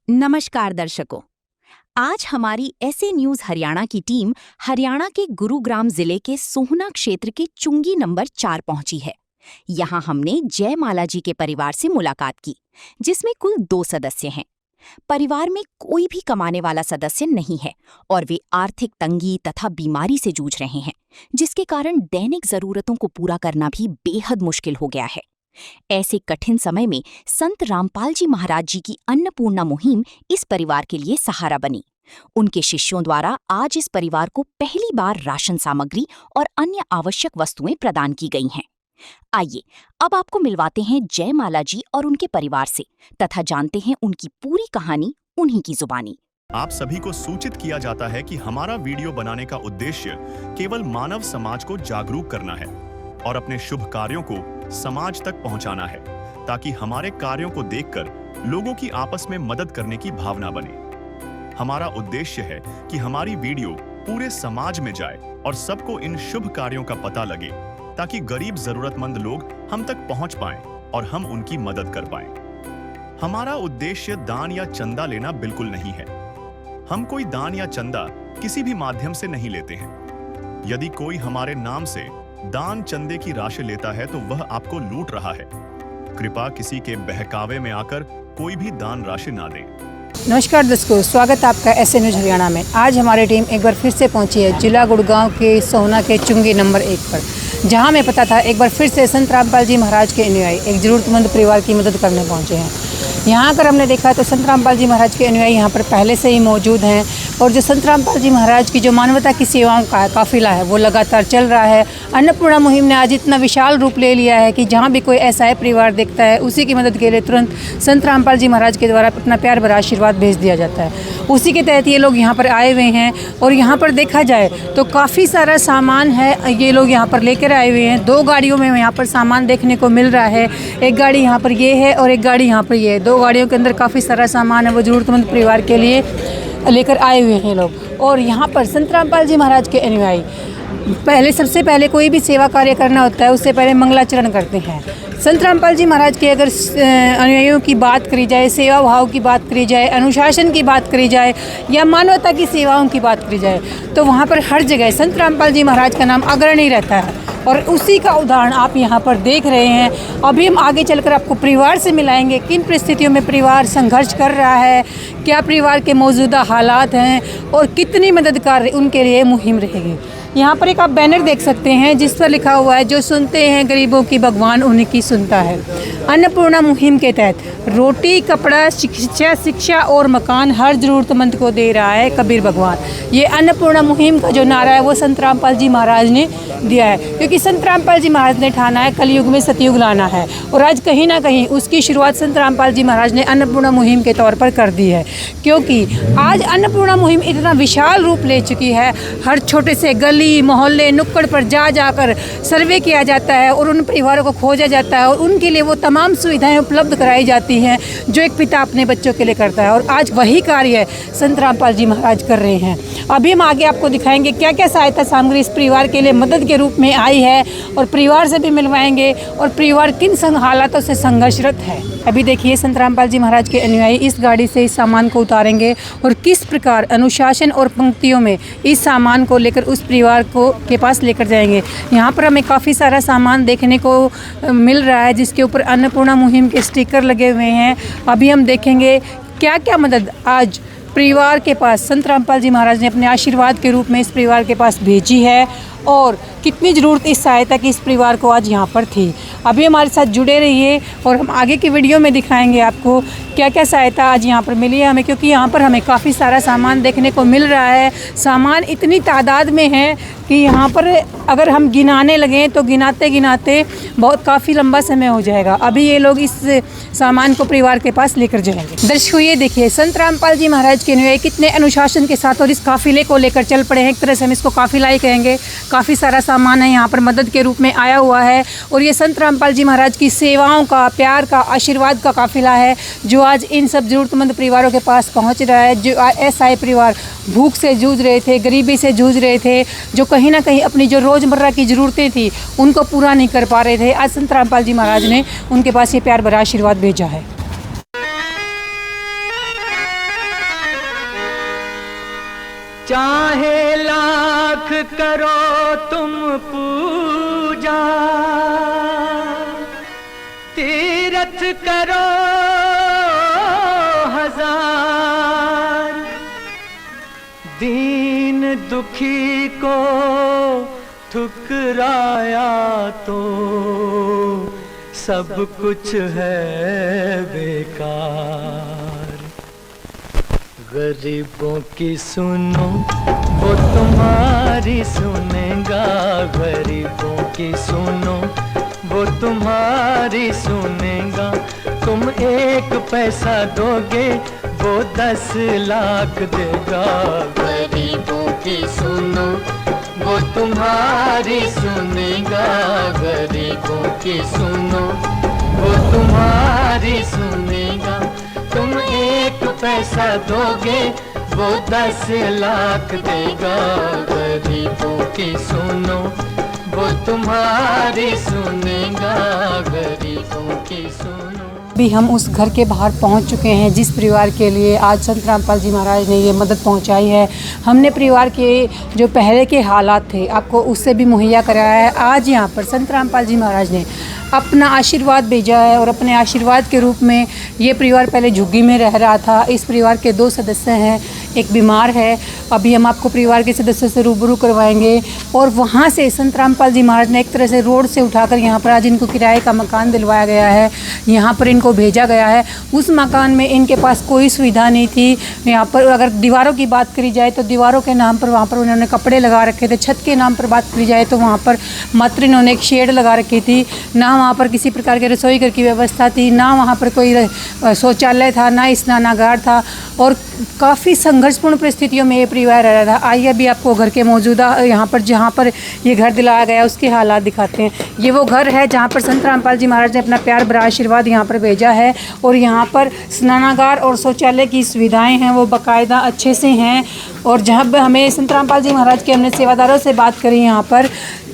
नमस्कार दर्शकों, आज हमारी ऐसे न्यूज हरियाणा की टीम हरियाणा के गुरुग्राम जिले के सोहना क्षेत्र के चुंगी नंबर 4 पहुंची है। यहां हमने जयमाला जी के परिवार से मुलाकात की, जिसमें कुल 2 सदस्य हैं। परिवार में कोई भी कमाने वाला सदस्य नहीं है और वे आर्थिक तंगी तथा बीमारी से जूझ रहे हैं, जिसके कारण दैनिक जरूरतों को पूरा करना भी बेहद मुश्किल हो गया है। ऐसे कठिन समय में संत रामपाल जी महाराज जी की अन्नपूर्णा मुहिम इस परिवार के लिए सहारा बनी। उनके शिष्यों द्वारा आज इस परिवार को पहली बार राशन सामग्री और अन्य आवश्यक वस्तुएं प्रदान की गई हैं। आइए अब आपको मिलवाते हैं जयमाला जी और उनके परिवार से तथा जानते हैं उनकी पूरी कहानी उन्हीं की जुबानी। आप सभी को सूचित किया जाता है कि हमारा वीडियो बनाने का उद्देश्य केवल मानव समाज को जागरूक करना है और अपने शुभ कार्यों को समाज तक पहुंचाना है, ताकि हमारे कार्यों को देखकर लोगों की आपस में मदद करने की भावना बने। हमारा उद्देश्य है कि हमारी वीडियो पूरे समाज में जाए और सबको इन शुभ कार्यों का पता लगे, ताकि गरीब जरूरतमंद लोग हम तक पहुंच पाएं और हम उनकी मदद कर पाएं। हमारा उद्देश्य दान या चंदा लेना बिल्कुल नहीं है। हम कोई दान या चंदा किसी भी माध्यम से नहीं लेते हैं। यदि कोई हमारे नाम से दान चंदे की राशि लेता है तो वह आपको लूट रहा है। कृपया किसी के बहकावे में आकर कोई भी दान राशि ना दे। नमस्कार दर्शकों, स्वागत आपका ऐसे न्यूज हरियाणा में। आज हमारी टीम एक बार फिर से पहुंची है जिला गुड़गांव के सोहना के चुंगी नंबर 1 पर, जहां हमें पता था एक बार फिर से संत रामपाल जी महाराज के अनुयायी एक जरूरतमंद परिवार की मदद करने पहुंचे हैं। यहाँ आकर हमने देखा तो संत रामपाल जी महाराज के अनुयायी यहाँ पर पहले से ही मौजूद हैं और जो संत रामपाल जी महाराज की जो मानवता की सेवाओं का काफिला है वो लगातार चल रहा है। अन्नपूर्णा मुहिम ने आज इतना विशाल रूप ले लिया है कि जहाँ भी कोई ऐसा है परिवार दिखता है, उसी की मदद के लिए तुरंत संत रामपाल जी महाराज के द्वारा अपना प्यार भरा आशीर्वाद भेज दिया जाता है। उसी के तहत ये लोग यहाँ पर आए हुए हैं और यहाँ पर देखा जाए तो काफ़ी सारा सामान है ये लोग यहाँ पर लेकर आए हुए हैं। 2 गाड़ियों में यहाँ पर सामान देखने को मिल रहा है। एक गाड़ी यहाँ पर ये है और एक गाड़ी यहाँ पर ये है। 2 गाड़ियों के अंदर काफ़ी सारा सामान है वो ज़रूरतमंद परिवार के लिए लेकर आए हुए हैं लोग। और यहाँ पर संत रामपाल जी महाराज के अनुयायी सबसे पहले कोई भी सेवा कार्य करना होता है उससे पहले मंगलाचरण करते हैं। संत रामपाल जी महाराज के अगर अनुयायियों की बात करी जाए, सेवा भाव की बात करी जाए, अनुशासन की बात करी जाए या मानवता की सेवाओं की बात करी जाए तो वहाँ पर हर जगह संत रामपाल जी महाराज का नाम अग्रणी रहता है और उसी का उदाहरण आप यहाँ पर देख रहे हैं। अभी हम आगे चलकर आपको परिवार से मिलाएंगे, किन परिस्थितियों में परिवार संघर्ष कर रहा है, क्या परिवार के मौजूदा हालात हैं और कितनी मददगार उनके लिए मुहिम रहेगी। यहाँ पर एक आप बैनर देख सकते हैं जिस पर लिखा हुआ है, जो सुनते हैं गरीबों की भगवान उन्हीं की सुनता है। अन्नपूर्णा मुहिम के तहत रोटी, कपड़ा, शिक्षा और मकान हर ज़रूरतमंद को दे रहा है कबीर भगवान। ये अन्नपूर्णा मुहिम का जो नारा है वो संत रामपाल जी महाराज ने दिया है, क्योंकि संत रामपाल जी महाराज ने ठाना है कलयुग में सतयुग लाना है और आज कहीं ना कहीं उसकी शुरुआत संत रामपाल जी महाराज ने अन्नपूर्णा मुहिम के तौर पर कर दी है। क्योंकि आज अन्नपूर्णा मुहिम इतना विशाल रूप ले चुकी है, हर छोटे से गली, मोहल्ले, नुक्कड़ पर जाकर सर्वे किया जाता है और उन परिवारों को खोजा जाता है और उनके लिए वो तमाम सुविधाएं उपलब्ध कराई जाती हैं जो एक पिता अपने बच्चों के लिए करता है। और आज वही कार्य संत रामपाल जी महाराज कर रहे हैं। अभी हम आगे आपको दिखाएंगे क्या क्या सहायता सामग्री इस परिवार के लिए मदद के रूप में आई है और परिवार से भी मिलवाएंगे और परिवार किन हालातों से संघर्षरत है। अभी देखिए संत रामपाल जी महाराज के अनुयायी इस गाड़ी से इस सामान को उतारेंगे और किस प्रकार अनुशासन और पंक्तियों में इस सामान को लेकर उस परिवार के पास लेकर जाएंगे। यहाँ पर हमें काफ़ी सारा सामान देखने को मिल रहा है जिसके ऊपर अन्नपूर्णा मुहिम के स्टिकर लगे हुए हैं। अभी हम देखेंगे क्या क्या मदद आज परिवार के पास संत रामपाल जी महाराज ने अपने आशीर्वाद के रूप में इस परिवार के पास भेजी है और कितनी ज़रूरत इस सहायता की इस परिवार को आज यहाँ पर थी। अभी हमारे साथ जुड़े रहिए और हम आगे की वीडियो में दिखाएंगे आपको क्या क्या सहायता आज यहाँ पर मिली है हमें, क्योंकि यहाँ पर हमें काफ़ी सारा सामान देखने को मिल रहा है। सामान इतनी तादाद में है कि यहाँ पर अगर हम गिनाने लगें तो गिनाते गिनाते बहुत काफ़ी लंबा समय हो जाएगा। अभी ये लोग इस सामान को परिवार के पास लेकर जाएंगे। दर्शकों ये देखिए संत रामपाल जी महाराज के अनुयायी कितने अनुशासन के साथ और इस काफिले को लेकर चल पड़े हैं। एक तरह से हम इसको काफिला ही कहेंगे। काफ़ी सारा सामान है यहाँ पर मदद के रूप में आया हुआ है और ये संत रामपाल जी महाराज की सेवाओं का, प्यार का, आशीर्वाद का काफिला है जो आज इन सब ज़रूरतमंद परिवारों के पास पहुँच रहा है। जो ऐसा परिवार भूख से जूझ रहे थे, गरीबी से जूझ रहे थे, जो कहीं ना कहीं अपनी जो रोज़मर्रा की ज़रूरतें थी उनको पूरा नहीं कर पा रहे थे, आज संत रामपाल जी महाराज ने उनके पास ये प्यार भरा आशीर्वाद भेजा है। चाहे लाख करो तुम पूजा, तीरथ करो हजार, दीन दुखी को ठुकराया तो सब कुछ है बेकार। गरीबों की सुनो वो तुम्हारी सुनेगा, गरीबों की सुनो वो तुम्हारी सुनेगा। तुम 1 पैसा दोगे वो 10 लाख देगा। गरीबों की सुनो वो तुम्हारी सुनेगा, गरीबों की सुनो वो तुम्हारी सुनेगा। तुम 1 पैसा दोगे वो 10 लाख देगा। गरीबों की सुनो वो तुम्हारी सुनेगा, गरीबों की सुनो। अभी हम उस घर के बाहर पहुंच चुके हैं जिस परिवार के लिए आज संत रामपाल जी महाराज ने ये मदद पहुंचाई है। हमने परिवार के जो पहले के हालात थे आपको उससे भी मुहैया कराया है। आज यहाँ पर संत रामपाल जी महाराज ने अपना आशीर्वाद भेजा है और अपने आशीर्वाद के रूप में ये परिवार पहले झुग्गी में रह रहा था। इस परिवार के 2 सदस्य हैं, एक बीमार है। अभी हम आपको परिवार के सदस्यों से रूबरू करवाएंगे और वहाँ से संत रामपाल जी महाराज ने एक तरह से रोड से उठाकर यहाँ पर आज इनको किराए का मकान दिलवाया गया है, यहाँ पर इनको भेजा गया है। उस मकान में इनके पास कोई सुविधा नहीं थी। यहाँ पर अगर दीवारों की बात करी जाए तो दीवारों के नाम पर वहाँ पर उन्होंने कपड़े लगा रखे थे। छत के नाम पर बात करी जाए तो वहाँ पर मात्र इन्होंने एक शेड लगा रखी थी। ना वहाँ पर किसी प्रकार के रसोई घर की व्यवस्था थी, ना वहाँ पर कोई शौचालय था, ना स्नानागार था और काफ़ी संघर्षपूर्ण परिस्थितियों में ये परिवार रह रहा था। आइए अभी आपको घर के मौजूदा यहाँ पर जहाँ पर ये घर दिलाया गया उसके हालात दिखाते हैं। ये वो घर है जहाँ पर संत रामपाल जी महाराज ने अपना प्यार भरा आशीर्वाद यहाँ पर भेजा है और यहाँ पर स्नानागार और शौचालय की सुविधाएँ हैं वो बाकायदा अच्छे से हैं। और जहाँ हमें संत रामपाल जी महाराज के हमने सेवादारों से बात करी यहाँ पर,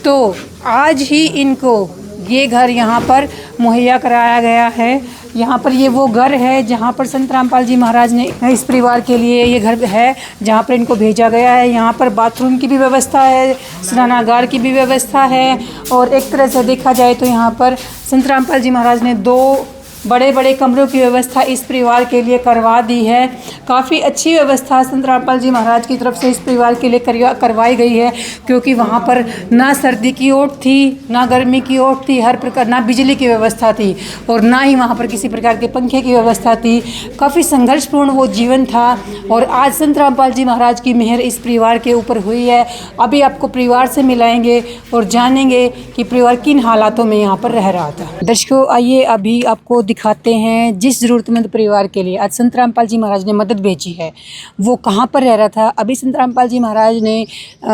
तो आज ही इनको ये घर यहाँ पर मुहैया कराया गया है। यहाँ पर ये वो घर है जहाँ पर संत रामपाल जी महाराज ने इस परिवार के लिए ये घर है जहाँ पर इनको भेजा गया है। यहाँ पर बाथरूम की भी व्यवस्था है, स्नानागार की भी व्यवस्था है और एक तरह से देखा जाए तो यहाँ पर संत रामपाल जी महाराज ने 2 बड़े बड़े कमरों की व्यवस्था इस परिवार के लिए करवा दी है। काफ़ी अच्छी व्यवस्था संत रामपाल जी महाराज की तरफ से इस परिवार के लिए करवाई गई है, क्योंकि वहाँ पर ना सर्दी की ओट थी, ना गर्मी की ओट थी, हर प्रकार ना बिजली की व्यवस्था थी और ना ही वहाँ पर किसी प्रकार के पंखे की व्यवस्था थी। काफ़ी संघर्षपूर्ण वो जीवन था और आज संत रामपाल जी महाराज की मेहर इस परिवार के ऊपर हुई है। अभी आपको परिवार से मिलाएंगे और जानेंगे कि परिवार किन हालातों में यहाँ पर रह रहा था। दर्शकों, आइए अभी आपको दिखाते हैं जिस ज़रूरतमंद परिवार के लिए आज संत रामपाल जी महाराज ने मदद भेजी है वो कहाँ पर रह रहा था। अभी संत रामपाल जी महाराज ने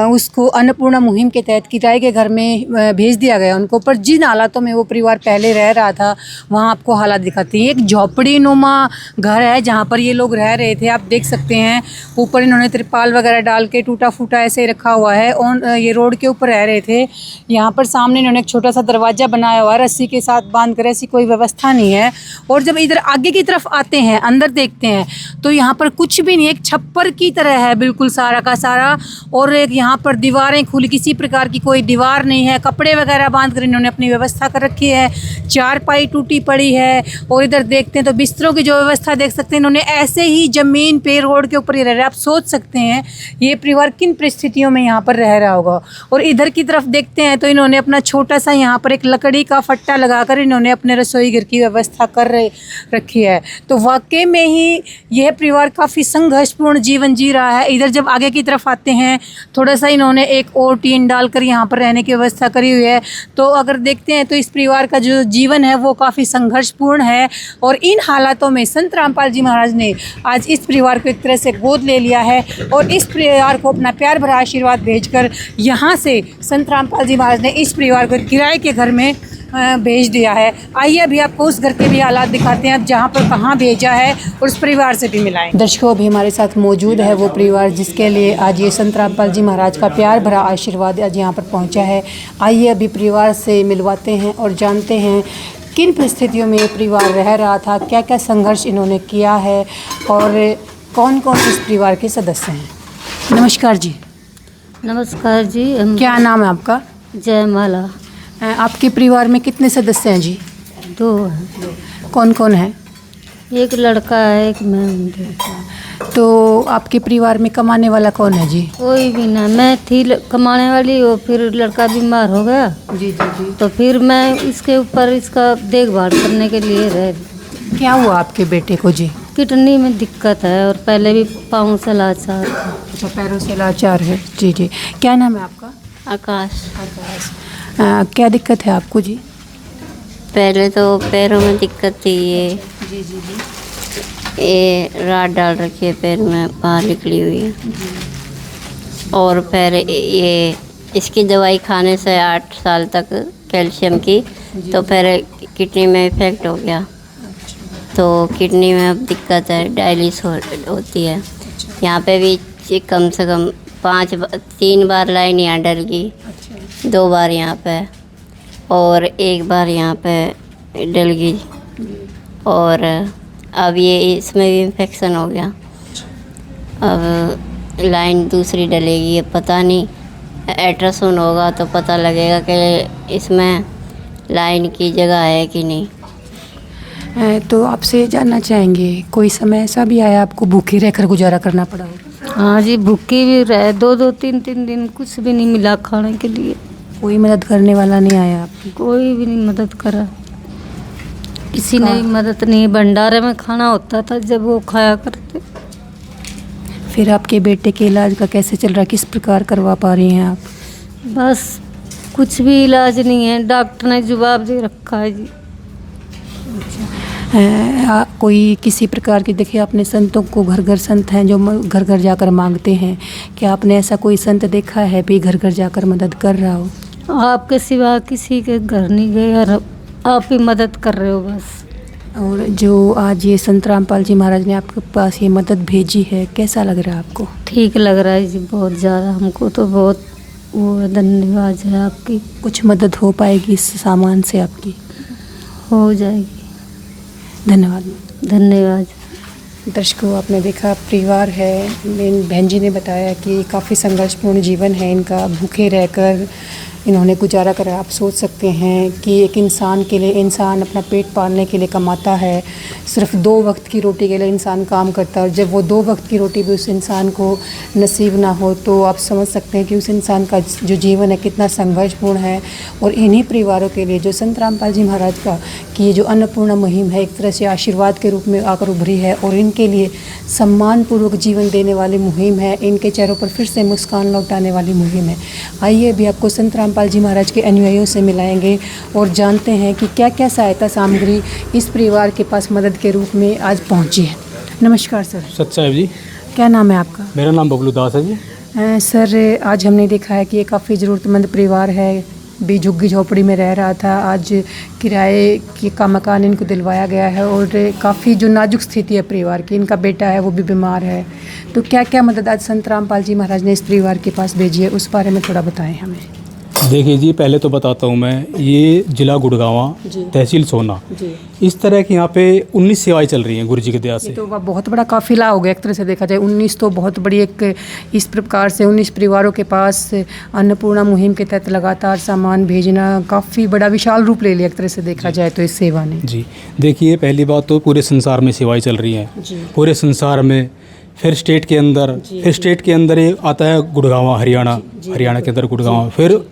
उसको अन्नपूर्णा मुहिम के तहत किराए के घर में भेज दिया गया उनको, पर जिन हालातों में वो परिवार पहले रह रहा था वहाँ आपको हालात दिखाते हैं। एक झोपड़ी नुमा घर है जहाँ पर ये लोग रह रहे थे। आप देख सकते हैं ऊपर इन्होंने तिरपाल वगैरह डाल के टूटा फूटा ऐसे रखा हुआ है और ये रोड के ऊपर रह रहे थे। यहाँ पर सामने इन्होंने एक छोटा सा दरवाज़ा बनाया हुआ है, रस्सी के साथ बांध कर, ऐसी कोई व्यवस्था नहीं है। और जब इधर आगे की तरफ आते हैं, अंदर देखते हैं तो यहाँ पर कुछ भी नहीं, एक छप्पर की तरह है बिल्कुल सारा का सारा। और एक यहाँ पर दीवारें खुली, किसी प्रकार की कोई दीवार नहीं है। कपड़े वगैरह बांध कर इन्होंने अपनी व्यवस्था कर रखी है। चारपाई टूटी पड़ी है और इधर देखते हैं तो बिस्तरों की जो व्यवस्था देख सकते हैं इन्होंने ऐसे ही ज़मीन पे रोड के ऊपर ही रह रहे हैं। आप सोच सकते हैं ये परिवार किन परिस्थितियों में यहाँ पर रह रहा होगा। और इधर की तरफ देखते हैं तो इन्होंने अपना छोटा सा यहाँ पर एक लकड़ी का फट्टा लगाकर इन्होंने अपने रसोई घर की व्यवस्था कर रखी है। तो वाकई में ही यह परिवार काफ़ी संघर्षपूर्ण जीवन जी रहा है। इधर जब आगे की तरफ आते हैं थोड़ा सा इन्होंने एक और टीन डालकर यहाँ पर रहने की व्यवस्था करी हुई है। तो अगर देखते हैं तो इस परिवार का जो जीवन है वो काफ़ी संघर्षपूर्ण है। और इन हालातों में संत रामपाल जी महाराज ने आज इस परिवार को एक तरह से गोद ले लिया है और इस परिवार को अपना प्यार भरा आशीर्वाद भेजकर यहाँ से संत रामपाल जी महाराज ने इस परिवार को किराए के घर में भेज दिया है। आइए अभी आपको उस घर के भी हालात दिखाते हैं, अब जहाँ पर कहाँ भेजा है और उस परिवार से भी मिलाएं। दर्शकों, अभी हमारे साथ मौजूद है वो परिवार जिसके लिए आज ये संत रामपाल जी महाराज का प्यार भरा आशीर्वाद आज यहाँ पर पहुँचा है। आइए अभी परिवार से मिलवाते हैं और जानते हैं किन परिस्थितियों में ये परिवार रह रहा था, क्या क्या संघर्ष इन्होंने किया है और कौन कौन इस परिवार के सदस्य हैं। नमस्कार जी, नमस्कार जी। हम क्या नाम है आपका? जयमाला। आपके परिवार में कितने सदस्य हैं जी? 2 हैं। कौन कौन है? एक लड़का है, एक मैं हूँ। तो आपके परिवार में कमाने वाला कौन है जी? कोई भी ना, मैं थी कमाने वाली, और फिर लड़का बीमार हो गया। जी जी जी। तो फिर मैं इसके ऊपर इसका देखभाल करने के लिए रह। क्या हुआ आपके बेटे को जी? किडनी में दिक्कत है, और पहले भी पाँव से लाचार था। अच्छा, पैरों से लाचार है। जी जी। क्या नाम है आपका? आकाश। क्या दिक्कत है आपको जी? पहले तो पैरों में दिक्कत थी, जी जी जी। ये राड डाल रखी है पैर में, बाहर निकली हुई है। और फिर ये इसकी दवाई खाने से 8 साल तक कैल्शियम की, तो फिर किडनी में इफेक्ट हो गया। तो किडनी में अब दिक्कत है, डायलिसिस होती है। यहाँ पे भी कम से कम 3 बार लाइन यहाँ डल गई, 2 बार यहाँ पे, और 1 बार यहाँ पे डल गई। और अब ये इसमें भी इन्फेक्शन हो गया। अब लाइन दूसरी डलेगी, अब पता नहीं, अल्ट्रासाउंड होगा तो पता लगेगा कि इसमें लाइन की जगह है कि नहीं। तो आपसे जानना चाहेंगे, कोई समय ऐसा भी आया आपको भूखे रहकर गुजारा करना पड़ा हो? हाँ जी, भूखी भी रहे, 2-2, 3-3 दिन कुछ भी नहीं मिला खाने के लिए। कोई मदद करने वाला नहीं आया आपकी? कोई भी नहीं मदद करा, किसी ने भी मदद नहीं। भंडारे में खाना होता था जब वो खाया करते। फिर आपके बेटे के इलाज का कैसे चल रहा है? किस प्रकार करवा पा रही हैं आप? बस कुछ भी इलाज नहीं है, डॉक्टर ने जवाब दे रखा है जी। कोई किसी प्रकार की, देखिए आपने संतों को, घर घर संत हैं जो घर घर जाकर मांगते हैं, क्या आपने ऐसा कोई संत देखा है भी घर घर जाकर मदद कर रहा हो? आपके सिवा किसी के घर नहीं गए, और आप ही मदद कर रहे हो बस। और जो आज ये संत रामपाल जी महाराज ने आपके पास ये मदद भेजी है, कैसा लग रहा है आपको? ठीक लग रहा है जी, बहुत ज़्यादा। हमको तो बहुत वो है, धन्यवाद है आपकी। कुछ मदद हो पाएगी इस सामान से आपकी? हो जाएगी। धन्यवाद। धन्यवाद। दर्शकों, आपने देखा परिवार है, मेरी बहन जी ने बताया कि काफ़ी संघर्षपूर्ण जीवन है इनका, भूखे रहकर इन्होंने गुजारा करा। आप सोच सकते हैं कि एक इंसान के लिए, इंसान अपना पेट पालने के लिए कमाता है, सिर्फ 2 वक्त की रोटी के लिए इंसान काम करता है, और जब वो 2 वक्त की रोटी भी उस इंसान को नसीब ना हो, तो आप समझ सकते हैं कि उस इंसान का जो जीवन है कितना संघर्षपूर्ण है। और इन्हीं परिवारों के लिए जो संत रामपाल जी महाराज का कि ये जो अन्नपूर्णा मुहिम है, एक तरह से आशीर्वाद के रूप में आकर उभरी है, और इनके लिए सम्मानपूर्वक जीवन देने वाली मुहिम है, इनके चेहरों पर फिर से मुस्कान लौटाने वाली मुहिम है। आइए अभी आपको संत रामपाल जी महाराज के अनुयायियों से मिलाएंगे और जानते हैं कि क्या क्या सहायता सामग्री इस परिवार के पास मदद के रूप में आज पहुंची है। नमस्कार सर। सच साहब जी। क्या नाम है आपका? मेरा नाम बबलू दास है जी। सर, आज हमने देखा है कि ये काफ़ी ज़रूरतमंद परिवार है, भी झुग्गी झोपड़ी में रह रहा था, आज किराए का मकान इनको दिलवाया गया है, और काफ़ी जो नाजुक स्थिति है परिवार की, इनका बेटा है वो भी बीमार है, तो क्या क्या मदद आज संत रामपाल जी महाराज ने इस परिवार के पास भेजी है, उस बारे में थोड़ा बताएं हमें। देखिए जी, पहले तो बताता हूँ मैं, ये जिला गुड़गांव, तहसील सोना, इस तरह की यहाँ पे 19 सेवाएं चल रही हैं गुरु जी के दया से। तो बहुत बड़ा काफिला हो गया एक तरह से देखा जाए। 19 तो बहुत बड़ी एक, इस प्रकार से 19 परिवारों के पास अन्नपूर्णा मुहिम के तहत लगातार सामान भेजना काफ़ी बड़ा विशाल रूप ले लिया एक तरह से देखा जाए तो इस सेवा ने। जी देखिए, पहली बात तो पूरे संसार में सेवाएँ चल रही हैं, पूरे संसार में, फिर स्टेट के अंदर, फिर स्टेट के अंदर ये आता है गुड़गांव, हरियाणा के अंदर गुड़गांव, फिर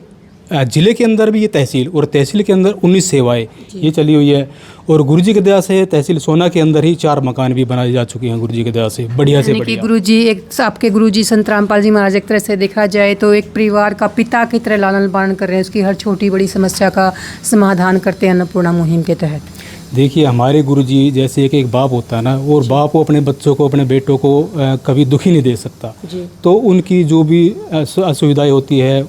ज़िले के अंदर भी ये तहसील, और तहसील के अंदर 19 सेवाएं ये चली हुई है। और गुरु जी की दया से तहसील सोना के अंदर ही 4 मकान भी बनाए जा चुके हैं गुरु जी की दया से, बढ़िया से बढ़िया। गुरु जी, एक आपके गुरु जी संत रामपाल जी महाराज एक तरह से देखा जाए तो एक परिवार का पिता की तरह लालन पालन कर रहे हैं, उसकी हर छोटी बड़ी समस्या का समाधान करते हैं अन्नपूर्णा मुहिम के तहत। देखिए, हमारे गुरुजी जैसे एक बाप होता है ना, और बाप को अपने बच्चों को, अपने बेटों को कभी दुखी नहीं दे सकता, तो उनकी जो भी असुविधाएं होती है,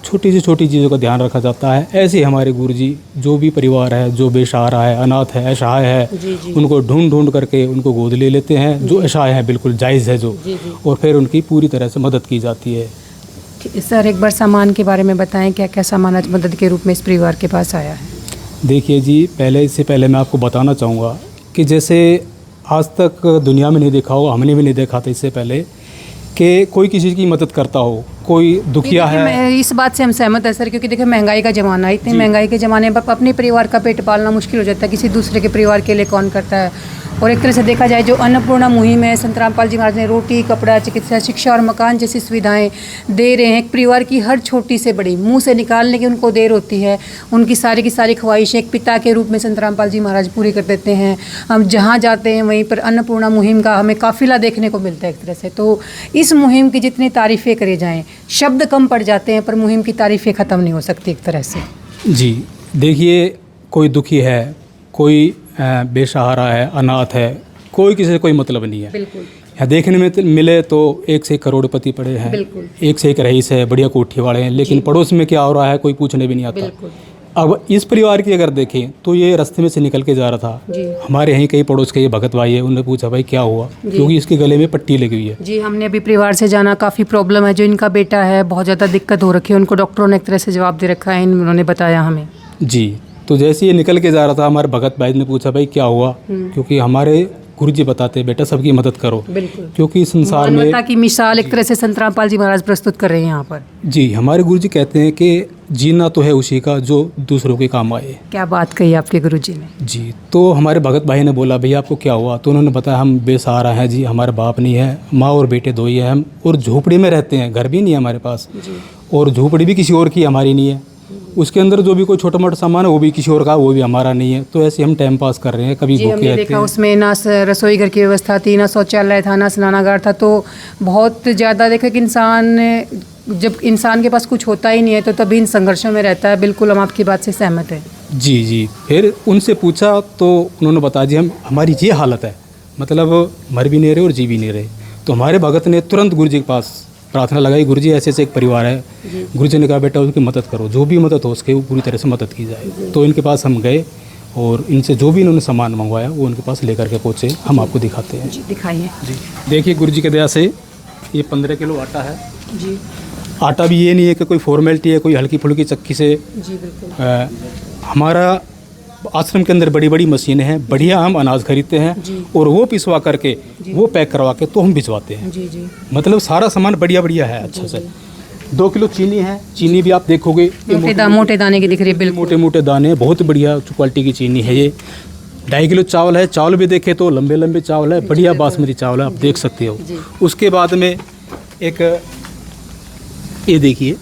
छोटी से छोटी चीज़ों का ध्यान रखा जाता है। ऐसे ही हमारे गुरुजी जो भी परिवार है, जो बेसहारा है, अनाथ है, असहाय है, उनको ढूंढ करके उनको गोद ले लेते हैं, जो असहाय है बिल्कुल जायज़ है जो, और फिर उनकी पूरी तरह से मदद की जाती है। सर, एक बार सामान के बारे में बताएं, क्या क्या सामान आज मदद के रूप में इस परिवार के पास आया है? देखिए जी, इससे पहले मैं आपको बताना चाहूँगा कि जैसे आज तक दुनिया में नहीं देखा होगा, हमने भी नहीं देखा था इससे पहले, कि कोई किसी की मदद करता हो, कोई दुखिया देखिए, है। मैं इस बात से हम सहमत है सर, क्योंकि देखिए महंगाई का ज़माना है, इतनी महंगाई के ज़माने में अपने परिवार का पेट पालना मुश्किल हो जाता है, किसी दूसरे के परिवार के लिए कौन करता है। और एक तरह से देखा जाए जो अन्नपूर्णा मुहिम है, संत रामपाल जी महाराज ने रोटी, कपड़ा, चिकित्सा, शिक्षा और मकान जैसी सुविधाएं दे रहे हैं। एक परिवार की हर छोटी से बड़ी मुंह से निकालने की उनको देर होती है, उनकी सारी की सारी ख्वाहिशें एक पिता के रूप में संत रामपाल जी महाराज पूरी कर देते हैं। हम जहाँ जाते हैं वहीं पर अन्नपूर्णा मुहिम का हमें काफिला देखने को मिलता है एक तरह से। तो इस मुहिम की जितनी तारीफ़ें करी जाएँ, शब्द कम पड़ जाते हैं, पर मुहिम की तारीफ़ें ख़त्म नहीं हो सकती एक तरह से। जी देखिए, कोई दुखी है, कोई बेसहारा है, अनाथ है, कोई किसी से कोई मतलब नहीं है। बिल्कुल यहाँ देखने में मिले तो एक से एक करोड़पति पड़े हैं, बिल्कुल। एक से एक रईस है, बढ़िया कोठी वाले हैं, लेकिन पड़ोस में क्या हो रहा है कोई पूछने भी नहीं आता। बिल्कुल। अब इस परिवार की अगर देखें तो ये रास्ते में से निकल के जा रहा था, जी। हमारे यहीं कई पड़ोस के ये भगत भाई है, उन्होंने पूछा भाई क्या हुआ, क्योंकि इसके गले में पट्टी लगी हुई है। जी, हमने अभी परिवार से जाना, काफ़ी प्रॉब्लम है, जो इनका बेटा है बहुत ज़्यादा दिक्कत हो रखी है, उनको डॉक्टरों ने एक तरह से जवाब दे रखा है, उन्होंने बताया हमें। जी, तो जैसे ये निकल के जा रहा था, हमारे भगत भाई ने पूछा भाई क्या हुआ, क्योंकि हमारे गुरुजी बताते बेटा सबकी मदद करो, बिल्कुल। क्योंकि संसार में मानवता की मिसाल एक तरह से संत रामपाल जी महाराज प्रस्तुत कर रहे हैं यहाँ पर। जी, हमारे गुरुजी कहते हैं कि जीना तो है उसी का जो दूसरों के काम आए। क्या बात कही आपके गुरुजी ने। जी, तो हमारे भगत भाई ने बोला भैया आपको क्या हुआ, तो उन्होंने बताया हम बेसहारा हैं जी, हमारे बाप नहीं है, माँ और बेटे दो ही हैं हम, और झोपड़ी में रहते हैं, घर भी नहीं है हमारे पास, और झोपड़ी भी किसी और की हमारी नहीं है, उसके अंदर जो भी कोई छोटा मोटा सामान है वो भी किसी और का, वो भी हमारा नहीं है। तो ऐसे हम टाइम पास कर रहे हैं, कभी जी, भूखे हमने रहते देखा हैं। उसमें ना रसोई घर की व्यवस्था थी, ना शौचालय था, ना स्नानागार था, तो बहुत ज़्यादा देखा कि जब इंसान के पास कुछ होता ही नहीं है तो तभी इन संघर्षों में रहता है। बिल्कुल, हम आपकी बात से सहमत हैं। जी जी, फिर उनसे पूछा तो उन्होंने बताया जी हमारी ये हालत है, मतलब मर भी नहीं रहे और जी भी नहीं रहे। तो हमारे भगत ने तुरंत गुरुजी के पास प्रार्थना लगाई, गुरुजी ऐसे ऐसे एक परिवार है, गुरुजी ने कहा बेटा उसकी मदद करो, जो भी मदद हो सके वो पूरी तरह से मदद की जाए। तो इनके पास हम गए और इनसे जो भी इन्होंने सामान मंगवाया वो उनके पास लेकर के पहुँचे। हम आपको दिखाते हैं। जी, दिखाइए। जी देखिए, गुरुजी की दया से ये 15 किलो आटा है। जी आटा भी ये नहीं है कि कोई फॉर्मेलिटी है, कोई हल्की फुल्की चक्की से। जी बिल्कुल। हमारा आश्रम के अंदर बड़ी बड़ी मशीनें हैं, बढ़िया हम अनाज खरीदते हैं और वो पिसवा करके वो पैक करवा के तो हम भिजवाते हैं। जी जी, मतलब सारा सामान बढ़िया बढ़िया है अच्छा से। 2 किलो चीनी है, चीनी भी आप देखोगे मोटे दाने की दिख रही है। बिल्कुल मोटे मोटे दाने, बहुत बढ़िया क्वालिटी की चीनी है ये। 2.5 किलो चावल है, चावल भी देखे तो लंबे लंबे चावल है, बढ़िया बासमती चावल है, आप देख सकते हो। उसके बाद में एक ये देखिए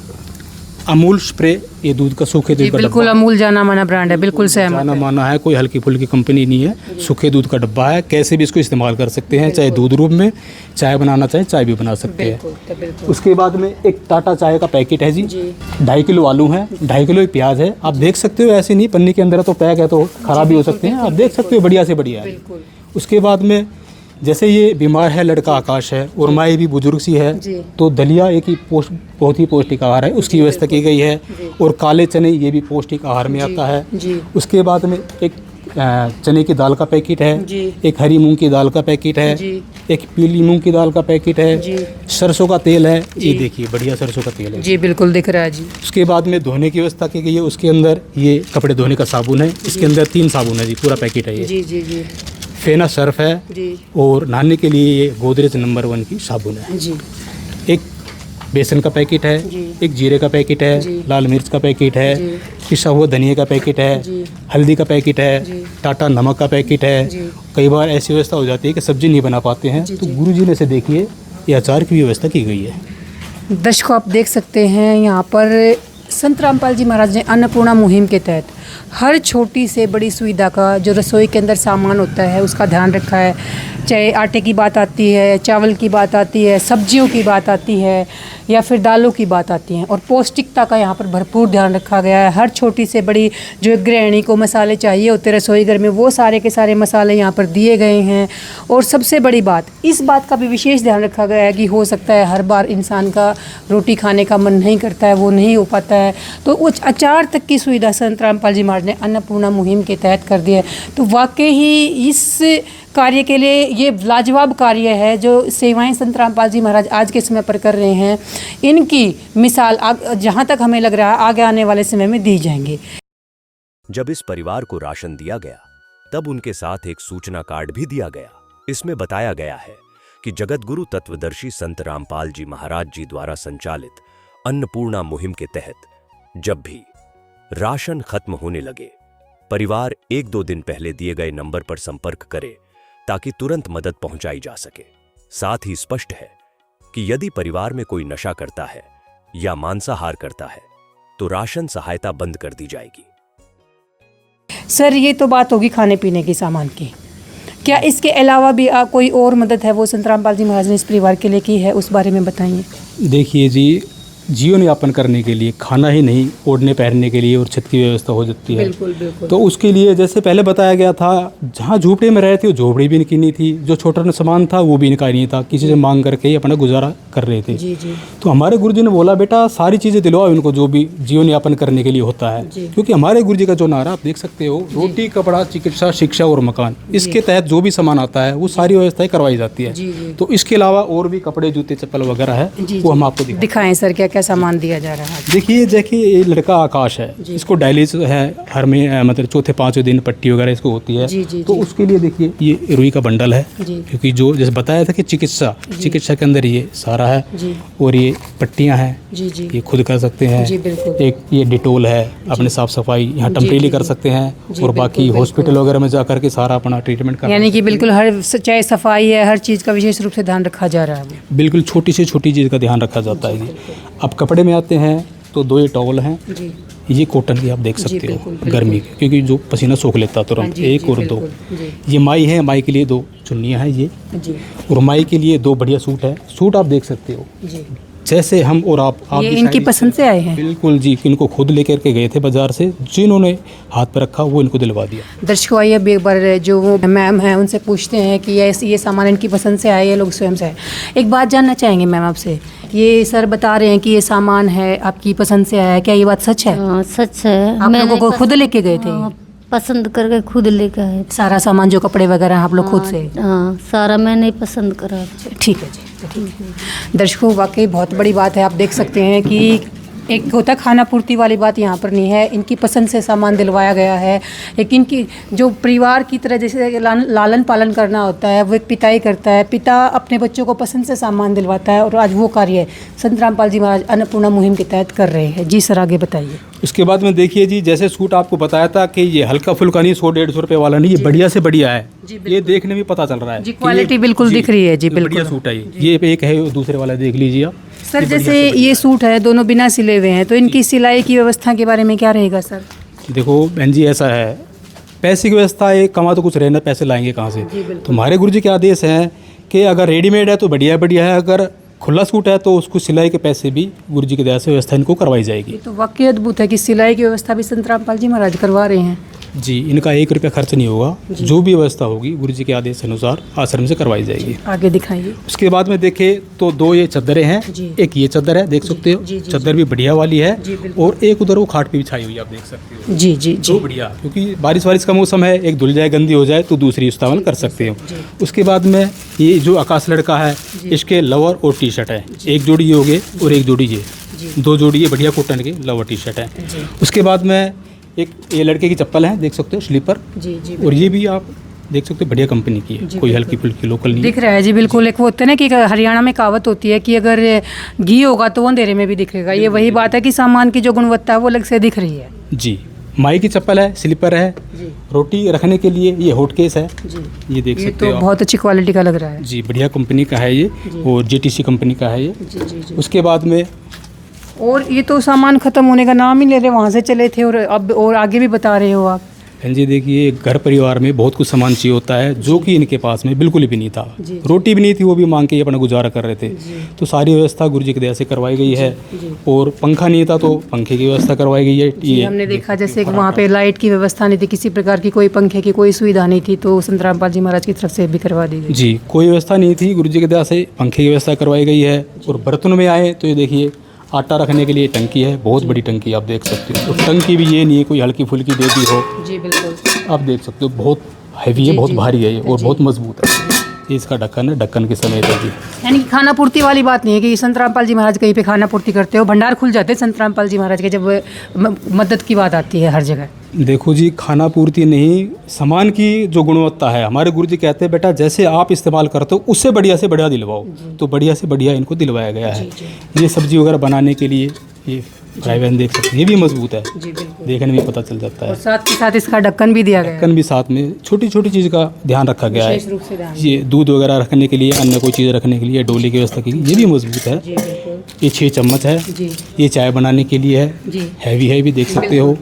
अमूल स्प्रे, ये दूध का सूखे दूध का बिल्कुल डब्बा, अमूल जाना माना ब्रांड है। बिल्कुल सहमत जाना है। माना है, कोई हल्की फुल्की कंपनी नहीं है। सूखे दूध का डब्बा है, कैसे भी इसको इस्तेमाल कर सकते हैं, चाहे दूध रूप में चाय बनाना चाहे चाय भी बना सकते हैं। उसके बाद में एक टाटा चाय का पैकेट है जी, 2.5 किलो आलू है, 2.5 किलो प्याज है। आप देख सकते हो, ऐसे नहीं पन्नी के अंदर तो पैक है तो खराब भी हो सकते हैं, आप देख सकते हो बढ़िया से बढ़िया है। उसके बाद में जैसे ये बीमार है लड़का आकाश है और माँ भी बुजुर्ग सी है, तो दलिया एक ही बहुत ही पौष्टिक आहार है, उसकी व्यवस्था की गई है। और काले चने ये भी पौष्टिक आहार में आता है। उसके बाद में एक चने की दाल का पैकेट है, एक हरी मूंग की दाल का पैकेट है, एक पीली मूंग की दाल का पैकेट है, सरसों का तेल है, ये देखिए बढ़िया सरसों का तेल है जी, बिल्कुल दिख रहा है जी। उसके बाद में धोने की व्यवस्था की गई है, उसके अंदर ये कपड़े धोने का साबुन है, इसके अंदर 3 साबुन है जी, पूरा पैकेट है ये। जी जी जी फेना सर्फ है जी और नहाने के लिए ये गोदरेज नंबर 1 की साबुन है। जी एक बेसन का पैकेट है, एक जीरे का पैकेट है, लाल मिर्च का पैकेट है, पिसा हुआ धनिया का पैकेट है, हल्दी का पैकेट है, टाटा नमक का पैकेट है। कई बार ऐसी व्यवस्था हो जाती है कि सब्जी नहीं बना पाते हैं, तो गुरुजी ने से देखिए ये अचार की व्यवस्था की गई है। दर्शकों, आप देख सकते हैं यहाँ पर संत रामपाल जी महाराज ने अन्नपूर्णा मुहिम के तहत हर छोटी से बड़ी सुविधा का, जो रसोई के अंदर सामान होता है, उसका ध्यान रखा है। चाहे आटे की बात आती है, चावल की बात आती है, सब्जियों की बात आती है, या फिर दालों की बात आती है, और पौष्टिकता का यहाँ पर भरपूर ध्यान रखा गया है। हर छोटी से बड़ी जो एक गृहिणी को मसाले चाहिए होते रसोई घर में, वो सारे के सारे मसाले यहाँ पर दिए गए हैं। और सबसे बड़ी बात, इस बात का भी विशेष ध्यान रखा गया है कि हो सकता है हर बार इंसान का रोटी खाने का मन नहीं करता है, वो नहीं हो पाता है, तो उस अचार तक की सुविधा संत रामपाल जी महाराज ने अन्नपूर्णा मुहिम के तहत कर दिया है। तो वाकई ही इस कार्य के लिए ये लाजवाब कार्य है जो सेवाएं संत रामपाल जी महाराज आज के समय पर कर रहे हैं। इनकी मिसाल जहाँ तक हमें लग रहा है आगे आने वाले समय में दी जाएंगी। जब इस परिवार को राशन दिया गया तब उनके साथ एक सूचना कार्ड भी दिया गया। इसमें बताया गया है कि जगतगुरु तत्वदर्शी संत रामपाल जी महाराज जी द्वारा संचालित अन्नपूर्णा मुहिम के तहत जब भी राशन खत्म होने लगे, परिवार 1-2 दिन पहले दिए गए नंबर पर संपर्क करे ताकि तुरंत मदद पहुंचाई जा सके। साथ ही स्पष्ट है कि यदि परिवार में कोई नशा करता है या मांसाहार करता है तो राशन सहायता बंद कर दी जाएगी। सर, ये तो बात होगी खाने पीने की सामान की। क्या इसके अलावा भी कोई और मदद है वो संत रामपाल जी महाराज ने इस परिवार के लिए की है, उस बारे में बताइए। देखिए जी, जीवन यापन करने के लिए खाना ही नहीं, ओढ़ने पहनने के लिए और छत की व्यवस्था हो जाती है। बिल्कुल बिल्कुल। तो उसके लिए जैसे पहले बताया गया था, जहाँ झोपड़ी में रहे थे वो झोपड़ी भी इनकी नहीं थी, जो छोटा सामान था वो भी इनका नहीं था, किसी से मांग करके ही अपना गुजारा कर रहे थे। जी जी। तो हमारे गुरुजी ने बोला, बेटा सारी चीज़ें दिलवाओ इनको जो भी जीवन यापन करने के लिए होता है। क्योंकि हमारे गुरुजी का जो नारा आप देख सकते हो, रोटी कपड़ा चिकित्सा शिक्षा और मकान, इसके तहत जो भी सामान आता है वो सारी व्यवस्थाएं करवाई जाती है। तो इसके अलावा और भी कपड़े जूते चप्पल वगैरह है, वो हम आपको दिखाएं सर, क्या क्या सामान दिया जा रहा है। देखिए ये लड़का आकाश है, इसको डायलिस है हर में, मतलब चौथे 5वें दिन पट्टी वगैरह इसको होती है। तो उसके लिए देखिए ये रुई का बंडल है, क्योंकि जो जैसे बताया था कि चिकित्सा के अंदर ये सारा है। और ये पट्टियां हैं, ये खुद कर सकते हैं। एक ये डिटोल है, अपने साफ सफाई यहाँ टेम्परेरी कर सकते हैं। और बाकी हॉस्पिटल वगैरह में जा करके सारा अपना ट्रीटमेंट कर, यानी कि बिल्कुल हर चाहे सफाई है, हर चीज़ का विशेष रूप से ध्यान रखा जा रहा है। बिल्कुल छोटी से छोटी चीज़ का ध्यान रखा जाता है जी। अब कपड़े में आते हैं तो 2 ये टॉवल हैं, ये कॉटन की आप देख सकते हो, गर्मी के, क्योंकि जो पसीना सोख लेता तुरंत। 1 और 2 ये माई है, माई के लिए 2 चुन्नियाँ हैं ये, और माई के लिए 2 बढ़िया सूट है। सूट आप देख सकते हो जैसे हम और आप ये इनकी पसंद से आए हैं। बिल्कुल जी, इनको खुद लेकर के गए थे बाजार से, जिन्होंने हाथ पर रखा वो इनको दिलवा दिया। दर्शकों, आइए अब एक बार जो वो मैम हैं उनसे पूछते हैं कि ये सामान इनकी पसंद से आए, ये लोग स्वयं से आए। एक बात जानना चाहेंगे मैम आपसे, ये सर बता रहे हैं कि ये सामान है आपकी पसंद से आया है, क्या ये बात सच है? हाँ, सच है। आप लोगों को खुद लेके गए थे? हाँ, पसंद करके खुद लेकर आए। सारा सामान जो कपड़े वगैरह आप लोग खुद से? हाँ, सारा मैंने पसंद करा। ठीक है जी। दर्शकों, वाकई बहुत बड़ी बात है। आप देख सकते हैं कि एक होता खाना पूर्ति वाली बात यहाँ पर नहीं है, इनकी पसंद से सामान दिलवाया गया है। एक इनकी जो परिवार की तरह जैसे लालन पालन करना होता है, वो एक पिता ही करता है। पिता अपने बच्चों को पसंद से सामान दिलवाता है, और आज वो कार्य संत रामपाल जी महाराज अन्नपूर्णा मुहिम के तहत कर रहे हैं। जी सर, आगे बताइए। उसके बाद में देखिए जी, जैसे सूट आपको बताया था कि ये हल्का फुल्का नहीं, 100-150 रुपये वाला नहीं, ये बढ़िया से बढ़िया है। ये देखने में पता चल रहा है जी, क्वालिटी बिल्कुल दिख रही है जी, बिल्कुल बढ़िया सूट है ये एक है, दूसरे वाला देख लीजिए आप। सर, जैसे ये सूट है, दोनों बिना सिले हुए हैं, तो इनकी सिलाई की व्यवस्था के बारे में क्या रहेगा सर? देखो बहन जी, ऐसा है, पैसे की व्यवस्था है, कमा तो कुछ रहना, पैसे लाएंगे कहाँ से? तो हमारे गुरुजी के आदेश हैं कि अगर रेडीमेड है तो बढ़िया बढ़िया है, अगर खुला सूट है तो उसको सिलाई के पैसे भी गुरुजी की दया से व्यवस्था इनको करवाई जाएगी। तो वाकई अद्भुत है कि सिलाई की व्यवस्था भी संत रामपाल जी महाराज करवा रहे हैं। जी, इनका 1 रुपया खर्च नहीं होगा, जो भी व्यवस्था होगी गुरुजी के आदेश अनुसार आश्रम से करवाई जाएगी। आगे दिखाइए। उसके बाद में देखें तो 2 ये चादरें हैं, एक ये चादर है, देख सकते हो, चादर भी बढ़िया वाली है, और एक उधर वो खाट पे बिछाई हुई है, आप देख सकते हो। जी जी जी, बढ़िया, क्योंकि बारिश का मौसम है, एक धुल जाए गंदी हो जाए तो दूसरी इस्तेमाल कर सकते हो। उसके बाद में ये जो आकाश लड़का है, इसके लोअर और टी शर्ट है, एक जोड़ी ये हो गए और एक जोड़ी ये, 2 जोड़ी ये बढ़िया कॉटन के लोअर टी शर्ट है। उसके बाद में एक ये लड़के की चप्पल है, देख सकते हो, स्लीपर। और ये भी आप देख सकते हो, बढ़िया कंपनी की है, कोई हल्की फुल्की लोकल नहीं दिख रहा है जी। बिल्कुल, एक वो होता है ना कि हरियाणा में कहावत होती है कि अगर घी होगा तो वो अंधेरे में भी दिखेगा। ये वही बात है कि सामान की जो गुणवत्ता है वो अलग से दिख रही है जी। माई की चप्पल है, स्लीपर है, रोटी रखने के लिए ये हॉट केस है, ये देख सकते हो। तो बहुत अच्छी क्वालिटी का लग रहा है जी, बढ़िया कंपनी का है ये, और GTC कंपनी का है ये। उसके बाद में और ये तो सामान खत्म होने का नाम ही ले रहे, वहाँ से चले थे और अब और आगे भी बता रहे हो आप। बहन जी देखिए, घर परिवार में बहुत कुछ सामान चाहिए होता है, जो कि इनके पास में बिल्कुल भी नहीं था। रोटी भी नहीं थी, वो भी मांग के अपना गुजारा कर रहे थे। तो सारी व्यवस्था गुरुजी की दया से करवाई गई है। और पंखा नहीं था तो पंखे की व्यवस्था करवाई गई है। ये हमने देखा जैसे वहाँ पे लाइट की व्यवस्था नहीं थी, किसी प्रकार की कोई पंखे की कोई सुविधा नहीं थी, तो संत रामपाल जी महाराज की तरफ से भी करवा दी गई। जी, कोई व्यवस्था नहीं थी, गुरुजी की दया से पंखे की व्यवस्था करवाई गई है। और बर्तन में आए तो ये देखिए, आटा रखने के लिए टंकी है, बहुत बड़ी टंकी आप देख सकते हो। तो टंकी भी ये नहीं है कोई हल्की फुल्की दे दी हो। जी बिल्कुल, आप देख सकते हो, बहुत हैवी है, बहुत भारी है ये, और बहुत मजबूत है। ये इसका ढक्कन है, ढक्कन के समेत है जी। यानी कि खाना पूर्ति वाली बात नहीं है कि संत रामपाल जी महाराज कहीं पे खाना पूर्ति करते हो, भंडार खुल जाते हैं संत रामपाल जी महाराज के जब मदद की बात आती है हर जगह। देखो जी, खाना पूर्ति नहीं, सामान की जो गुणवत्ता है, हमारे गुरुजी कहते हैं बेटा जैसे आप इस्तेमाल करते हो उससे बढ़िया से बढ़िया दिलवाओ, तो बढ़िया से बढ़िया इनको दिलवाया गया है। ये सब्जी वगैरह बनाने के लिए ये फ्राई पैन देख सकते हैं, ये भी मजबूत है, देखने में पता चल जाता है। और साथ के साथ इसका ढक्कन भी दिया गया है। ढक्कन भी साथ में, छोटी छोटी चीज़ का ध्यान रखा गया है। विशेष रूप से ध्यान। ये दूध वगैरह रखने के लिए, अन्य कोई चीज़ रखने के लिए, डोली की व्यवस्था की, ये भी मजबूत है। जी बिल्कुल। ये 6 चम्मच है, जी ये चाय बनाने के लिए है, जी। हैवी भी देख सकते हो।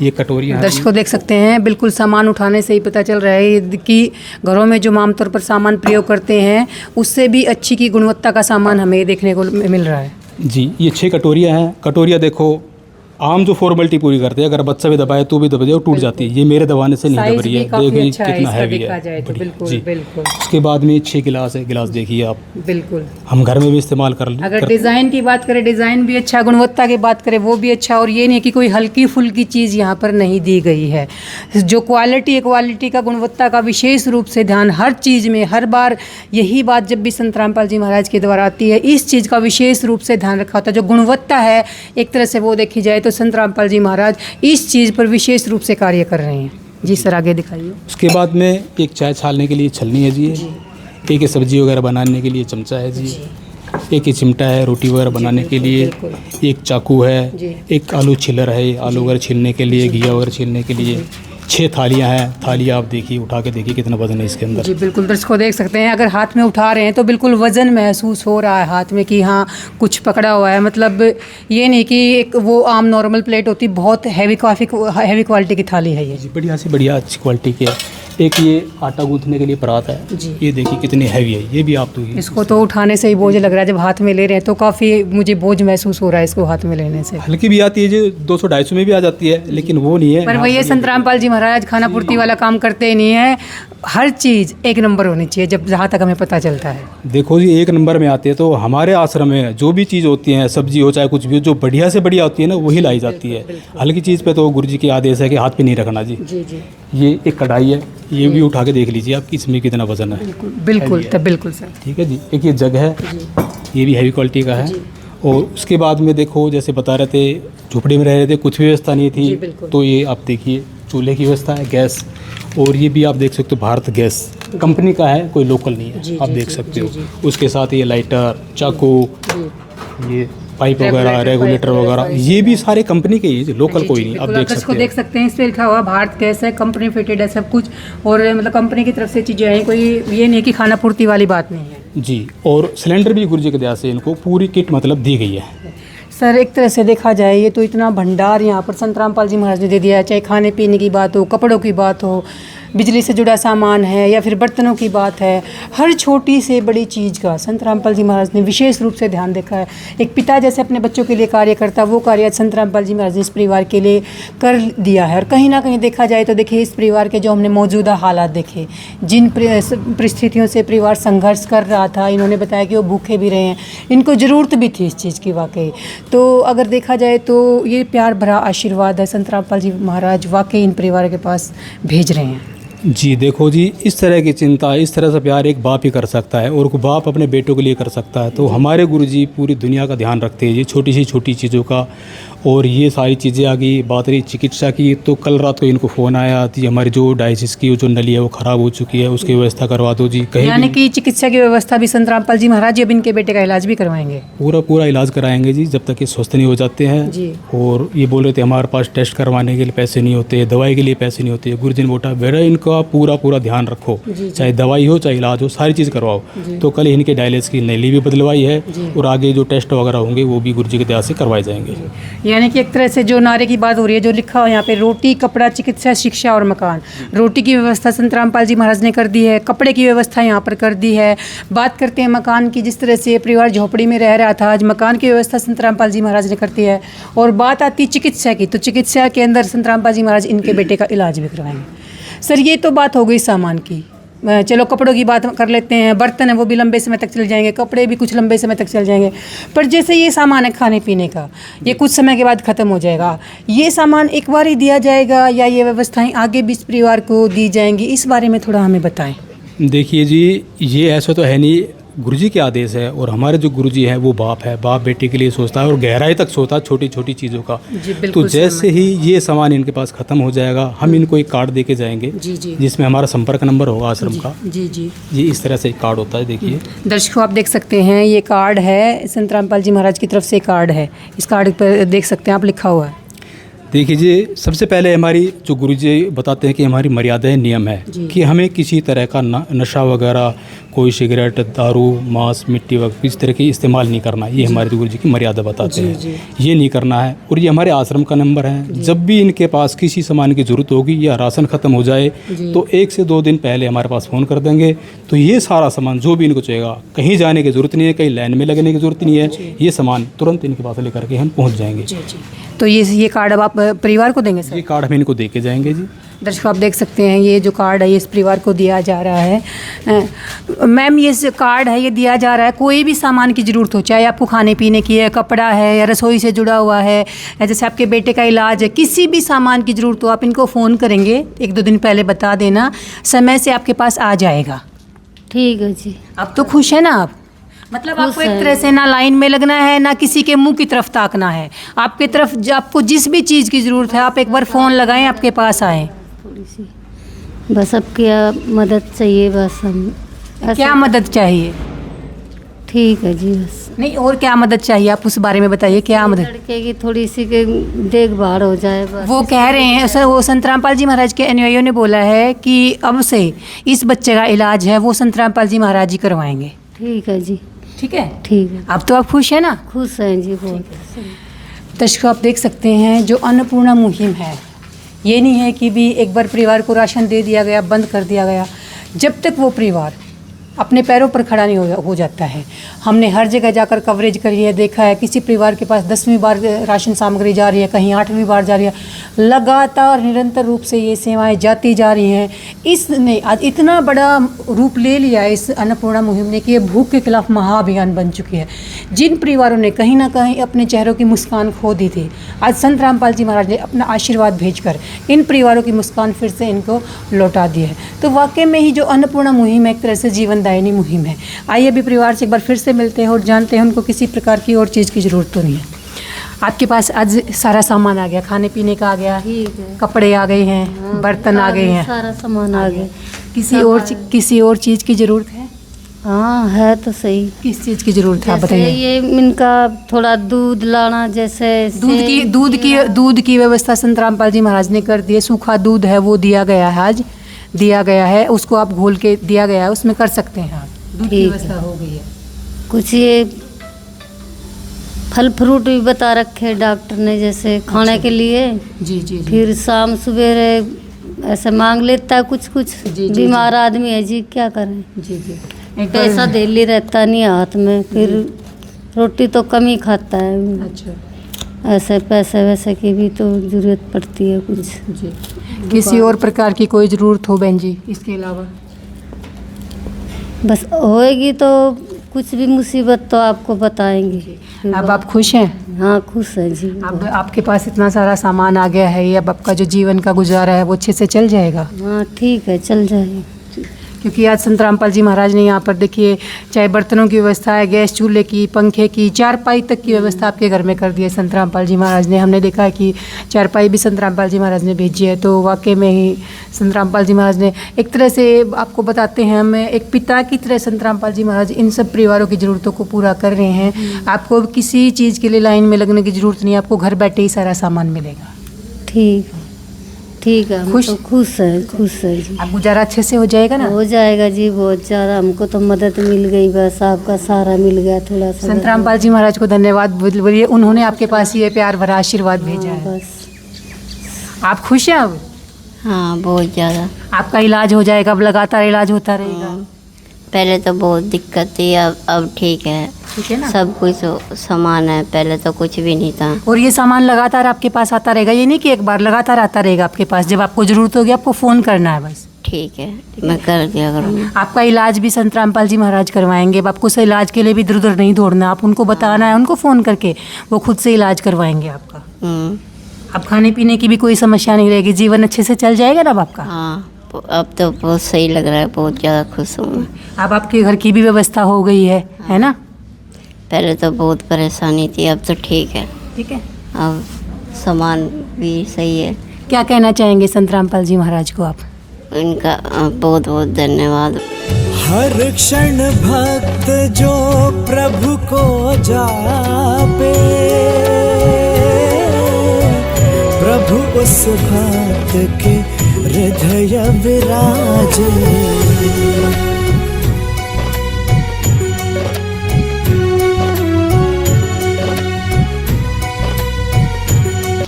ये कटोरियाँ हैं। दर्शकों देख सकते हैं, बिल्कुल सामान उठाने से ही पता चल रहा है कि घरों में जो आमतौर पर सामान प्रयोग करते हैं उससे भी अच्छी की गुणवत्ता का सामान हमें देखने को मिल रहा है। जी, ये 6 कटोरियाँ हैं। कटोरियाँ देखो, आम जो फॉर्मेलिटी पूरी करते हैं, अगर बच्चा भी दबाए तो भी दबा और टूट जाती है, ये मेरे दबाने से नहीं दब रही है। देखिए कितना हैवी है। बिल्कुल जी। बिल्कुल। उसके बाद में 6 गिलास है, गिलास देखिए आप, बिल्कुल। हम घर में भी इस्तेमाल अगर डिज़ाइन की बात करें, डिज़ाइन भी अच्छा, गुणवत्ता की बात करें वो भी अच्छा, और ये नहीं कि कोई हल्की फुल्की चीज़ यहाँ पर नहीं दी गई है। जो क्वालिटी है, क्वालिटी का, गुणवत्ता का विशेष रूप से ध्यान हर चीज़ में, हर बार यही बात जब भी संत रामपाल जी महाराज के द्वारा आती है, इस चीज़ का विशेष रूप से ध्यान रखा होता है। जो गुणवत्ता है एक तरह से वो देखी जाए तो संत रामपाल जी महाराज इस चीज़ पर विशेष रूप से कार्य कर रहे हैं। जी सर, आगे दिखाइए। उसके बाद में एक चाय छालने के लिए छलनी है जी, एक ये सब्जी वगैरह बनाने के लिए चमचा है जी, एक ये चिमटा है रोटी वगैरह बनाने के लिए, एक चाकू है, एक आलू छिलर है, आलू वगैरह छीलने के लिए, घिया वगैरह छीलने के लिए। 6 थालियाँ हैं। थालियाँ आप देखिए, उठा के देखिए कितना वजन है इसके अंदर। जी बिल्कुल, दर्शकों देख सकते हैं, अगर हाथ में उठा रहे हैं तो बिल्कुल वजन महसूस हो रहा है हाथ में कि हाँ कुछ पकड़ा हुआ है। मतलब ये नहीं कि एक वो आम नॉर्मल प्लेट होती, बहुत हैवी क्वालिटी की थाली है ये। जी, बढ़िया से बढ़िया अच्छी क्वालिटी की है। एक ये आटा गूंथने के लिए परात है जी। ये देखिए कितनी हैवी है, ये भी आप तो इसको तो उठाने से ही बोझ लग रहा है, जब हाथ में ले रहे हैं तो काफ़ी मुझे बोझ महसूस हो रहा है इसको हाथ में लेने से। हल्की भी आती है जी, 200-250 में भी आ जाती है, लेकिन वो नहीं है। पर वही संत रामपाल जी महाराज खाना पूर्ति वाला काम करते ही नहीं है, हर चीज़ एक नंबर होनी चाहिए, जब जहाँ तक हमें पता चलता है। देखो जी, 1 नंबर में आते हैं तो हमारे आश्रम में जो भी चीज़ होती है, सब्जी हो चाहे कुछ भी हो, जो बढ़िया से बढ़िया होती है ना वही लाई जाती है। हल्की चीज़ पे तो गुरुजी की आदेश है कि हाथ पे नहीं रखना जी। जी जी। ये एक कढ़ाई है, ये भी उठा के देख लीजिए आप, इसमें कितना वजन है। बिल्कुल तब बिल्कुल सर। ठीक है जी। एक ये जग है, ये भी हैवी क्वालिटी का है। और उसके बाद में देखो, जैसे बता रहे थे झोपड़ी में रह रहे थे, कुछ भी व्यवस्था नहीं थी, तो ये आप देखिए चूल्हे की व्यवस्था है, गैस। और ये भी आप देख सकते हो भारत गैस कंपनी का है, कोई लोकल नहीं है, आप देख सकते हो। उसके साथ ये लाइटर, चाकू, ये पाइप वगैरह, रेगुलेटर वगैरह, ये भी सारे कंपनी के ही, लोकल कोई नहीं। आप देख सकते हैं इस पे लिखा हुआ भारत गैस है, कंपनी फिटेड है सब कुछ, और मतलब कंपनी की तरफ से चीज़ें हैं, कोई ये नहीं कि खाना पूर्ति वाली बात नहीं है जी। और सिलेंडर भी गुरुजी की दया से इनको पूरी किट मतलब दी गई है। सर एक तरह से देखा जाए ये तो इतना भंडार यहाँ पर संत रामपाल जी महाराज ने दे दिया है, चाहे खाने पीने की बात हो, कपड़ों की बात हो, बिजली से जुड़ा सामान है, या फिर बर्तनों की बात है, हर छोटी से बड़ी चीज़ का संत रामपाल जी महाराज ने विशेष रूप से ध्यान देखा है। एक पिता जैसे अपने बच्चों के लिए कार्य करता, वो कार्य संत रामपाल जी महाराज ने इस परिवार के लिए कर दिया है। और कहीं ना कहीं देखा जाए तो देखिए, इस परिवार के जो हमने मौजूदा हालात देखे, जिन परिस्थितियों से परिवार संघर्ष कर रहा था, इन्होंने बताया कि वो भूखे भी रहे हैं, इनको ज़रूरत भी थी इस चीज़ की वाकई। तो अगर देखा जाए तो ये प्यार भरा आशीर्वाद है संत रामपाल जी महाराज वाकई इन परिवार के पास भेज रहे हैं। जी देखो जी, इस तरह की चिंता, इस तरह से प्यार एक बाप ही कर सकता है, और बाप अपने बेटों के लिए कर सकता है। तो हमारे गुरुजी पूरी दुनिया का ध्यान रखते हैं ये छोटी सी छोटी चीज़ों का। और ये सारी चीज़ें आ गई। बात रही चिकित्सा की, तो कल रात को इनको फ़ोन आया कि हमारी जो डायलिसिस की जो नली है वो ख़राब हो चुकी है, उसकी व्यवस्था करवा दो जी। कहीं यानी कि चिकित्सा की व्यवस्था भी संत रामपाल जी महाराज अब इनके बेटे का इलाज भी करवाएंगे, पूरा इलाज कराएंगे जी, जब तक ये स्वस्थ नहीं हो जाते हैं जी। और ये बोल रहे थे हमारे पास टेस्ट करवाने के लिए पैसे नहीं होते, दवाई के लिए पैसे नहीं होते। गुरुजी ने बोला बेटा इनका पूरा ध्यान रखो, चाहे दवाई हो चाहे इलाज हो, सारी चीज़ करवाओ। तो कल इनके डायलिसिस की नली भी बदलवाई है, और आगे जो टेस्ट वगैरह होंगे वो भी गुरुजी की दया से करवाए जाएंगे। यानी कि एक तरह से जो नारे की बात हो रही है, जो लिखा हो यहाँ पे, रोटी कपड़ा चिकित्सा शिक्षा और मकान। रोटी की व्यवस्था संत रामपाल जी महाराज ने कर दी है, कपड़े की व्यवस्था यहाँ पर कर दी है। बात करते हैं मकान की, जिस तरह से परिवार झोपड़ी में रह रहा था, आज मकान की व्यवस्था संत रामपाल जी महाराज ने करती है। और बात आती है चिकित्सा की, तो चिकित्सा के अंदर संत रामपाल जी महाराज इनके बेटे का इलाज भी करवाएंगे। सर ये तो बात हो गई सामान की, चलो कपड़ों की बात कर लेते हैं। बर्तन है वो भी लंबे समय तक चल जाएंगे, कपड़े भी कुछ लंबे समय तक चल जाएंगे। पर जैसे ये सामान है खाने पीने का, ये कुछ समय के बाद ख़त्म हो जाएगा। ये सामान एक बार ही दिया जाएगा या ये व्यवस्थाएं आगे भी इस परिवार को दी जाएंगी, इस बारे में थोड़ा हमें बताएं। देखिए जी, ये ऐसा तो है नहीं, गुरुजी के आदेश है। और हमारे जो गुरुजी हैं वो बाप है, बाप बेटे के लिए सोचता है और गहराई तक सोचता है छोटी छोटी चीज़ों का। तो जैसे ही ये सामान इनके पास ख़त्म हो जाएगा, हम इनको एक कार्ड दे के जाएंगे जिसमें हमारा संपर्क नंबर होगा आश्रम का। जी ये इस तरह से एक कार्ड होता है, देखिए। दर्शकों, आप देख सकते हैं ये कार्ड है, संत रामपाल जी महाराज की तरफ से कार्ड है। इस कार्ड पर देख सकते हैं आप, लिखा हुआ है। देखिए जी, सबसे पहले हमारी जो गुरुजी बताते हैं कि हमारी मर्यादाएं, नियम है कि हमें किसी तरह का नशा वगैरह, कोई सिगरेट, दारू, मांस, मिट्टी वगैरह किसी तरह की इस्तेमाल नहीं करना। ये हमारे गुरुजी की मर्यादा बताते हैं, ये नहीं करना है। और ये हमारे आश्रम का नंबर है। जब भी इनके पास किसी सामान की ज़रूरत होगी या राशन ख़त्म हो जाए तो 1 से 2 दिन पहले हमारे पास फ़ोन कर देंगे। तो ये सारा सामान जो भी इनको चाहिएगा, कहीं जाने की ज़रूरत नहीं है, कहीं लाइन में लगने की ज़रूरत नहीं है, ये सामान तुरंत इनके पास लेकर के हम पहुँच जाएंगे। तो ये कार्ड अब आप परिवार को देंगे सर? ये कार्ड हम इनको दे के जाएंगे जी। दर्शकों, आप देख सकते हैं ये जो कार्ड है ये इस परिवार को दिया जा रहा है। मैम, ये कार्ड है, ये दिया जा रहा है, कोई भी सामान की ज़रूरत हो, चाहे आपको खाने पीने की है, कपड़ा है, या रसोई से जुड़ा हुआ है, या जैसे आपके बेटे का इलाज है, किसी भी सामान की ज़रूरत हो, आप इनको फ़ोन करेंगे, 1-2 दिन पहले बता देना, समय से आपके पास आ जाएगा। ठीक है जी। आप तो खुश है ना आप? मतलब आपको एक तरह से ना लाइन में लगना है, ना किसी के मुंह की तरफ ताकना है। आपकी तरफ आपको जिस भी चीज़ की ज़रूरत है, आप एक बार फ़ोन लगाएं, आपके पास आए। थोड़ी सी बस अब क्या मदद चाहिए, बस हम क्या मदद चाहिए? ठीक है जी, बस नहीं, और क्या मदद चाहिए, आप उस बारे में बताइए, क्या मदद? लड़के की थोड़ी सी के देखभाल हो जाए बस। वो कह रहे हैं सर, वो संत रामपाल जी महाराज के अनुयायियों ने बोला है कि अब से इस बच्चे का इलाज है वो संत रामपाल जी महाराज जी करवाएंगे। ठीक है जी। ठीक है, ठीक है। अब तो आप खुश हैं ना? खुश हैं जी, बहुत। दर्शकों, आप देख सकते हैं जो अन्नपूर्णा मुहिम है, ये नहीं है कि भी एक बार परिवार को राशन दे दिया गया, बंद कर दिया गया। जब तक वो परिवार अपने पैरों पर खड़ा नहीं हो जाता है। हमने हर जगह जाकर कवरेज करी है, देखा है किसी परिवार के पास 10वीं बार राशन सामग्री जा रही है, कहीं 8वीं बार जा रही है। लगातार निरंतर रूप से ये सेवाएं जाती जा रही हैं। इसने आज इतना बड़ा रूप ले लिया है इस अन्नपूर्णा मुहिम ने कि ये भूख के खिलाफ महाअभियान बन चुकी है। जिन परिवारों ने कहीं ना कहीं अपने चेहरों की मुस्कान खो दी थी, आज संत रामपाल जी महाराज ने अपना आशीर्वाद भेजकर इन परिवारों की मुस्कान फिर से इनको लौटा दी है। तो वाकई में ही जो अन्नपूर्णा मुहिम है एक तरह से जीवनदायिनी मुहिम है। आइए अभी परिवार से एक बार फिर से मिलते हैं और जानते हैं उनको किसी प्रकार की और चीज़ की ज़रूरत तो नहीं है। आपके पास आज सारा सामान आ गया, खाने पीने का आ गया, कपड़े आ गए हैं, बर्तन आ गए हैं, सारा सामान आ गया। किसी और चीज़ की ज़रूरत है? हाँ है तो सही। किस चीज़ की ज़रूरत है आप जैसे बताइए? ये इनका थोड़ा दूध लाना, जैसे दूध की व्यवस्था संत रामपाल जी महाराज ने कर दी है। सूखा दूध है वो दिया गया है, आज दिया गया है, उसको आप घोल के दिया गया है, उसमें कर सकते हैं आप। दूध की व्यवस्था हो गई है। कुछ ये फल फ्रूट भी बता रखे डॉक्टर ने, जैसे खाने के लिए। जी। फिर शाम सवेरे ऐसे मांग लेता है कुछ कुछ। बीमार आदमी है जी, क्या करें। जी। पैसा डेली रहता नहीं हाथ में, फिर रोटी तो कम ही खाता है। अच्छा। ऐसे पैसे वैसे की भी तो ज़रूरत पड़ती है कुछ। जी। किसी और प्रकार की कोई ज़रूरत हो बहन जी इसके अलावा? बस होएगी तो कुछ भी मुसीबत तो आपको बताएंगे। अब आप खुश हैं? हाँ खुश है जी। अब आपके पास इतना सारा सामान आ गया है, ये अब आपका जो जीवन का गुजारा है वो अच्छे से चल जाएगा? हाँ ठीक है, चल जाएगा। क्योंकि आज संत रामपाल जी महाराज ने यहाँ पर देखिए, चाहे बर्तनों की व्यवस्था है, गैस चूल्हे की, पंखे की, चारपाई तक की व्यवस्था आपके घर में कर दी है संत रामपाल जी महाराज ने। हमने देखा है कि चारपाई भी संत रामपाल जी महाराज ने भेजी है। तो वाकई में ही संत रामपाल जी महाराज ने एक तरह से, आपको बताते हैं, हमें एक पिता की तरह संत रामपाल जी महाराज इन सब परिवारों की ज़रूरतों को पूरा कर रहे हैं। आपको किसी चीज़ के लिए लाइन में लगने की ज़रूरत नहीं है, आपको घर बैठे ही सारा सामान मिलेगा। ठीक है, ठीक है। खुश? तो खुश है जी। आप गुजारा अच्छे से हो जाएगा ना? हो जाएगा जी, बहुत ज़्यादा। हमको तो मदद मिल गई, बस आपका सहारा मिल गया थोड़ा सा। संत रामपाल जी महाराज को धन्यवाद बोलिए, उन्होंने आपके पास ये प्यार भरा आशीर्वाद भेजा है। बस आप खुश हैं अब? हाँ बहुत ज़्यादा। आपका इलाज हो जाएगा, अब लगातार इलाज होता रहेगा? पहले तो बहुत दिक्कत थी, अब ठीक है। ठीक है ना? सब कुछ सामान है, पहले तो कुछ भी नहीं था। और ये सामान लगातार आपके पास आता रहेगा, ये नहीं कि एक बार, लगातार आता रहेगा आपके पास। जब आपको ज़रूरत होगी आपको फ़ोन करना है बस। ठीक है, मैं कर दिया करूँगी। आपका इलाज भी संत रामपाल जी महाराज करवाएंगे। अब आपको से इलाज के लिए भी इधर उधर नहीं दौड़ना, आप उनको बताना है, उनको फ़ोन करके वो खुद से इलाज करवाएंगे आपका। अब खाने पीने की भी कोई समस्या नहीं रहेगी, जीवन अच्छे से चल जाएगा ना अब आपका? हाँ अब तो बहुत सही लग रहा है, बहुत ज़्यादा खुश हूँ मैं। अब आपके घर की भी व्यवस्था हो गई है ना? पहले तो बहुत परेशानी थी, अब तो ठीक है। ठीक है। अब सामान भी सही है। क्या कहना चाहेंगे संत रामपाल जी महाराज को आप? इनका बहुत बहुत धन्यवाद। हर क्षण भक्त जो प्रभु को जापे, प्रभु उस भक्त के हृदय विराजे।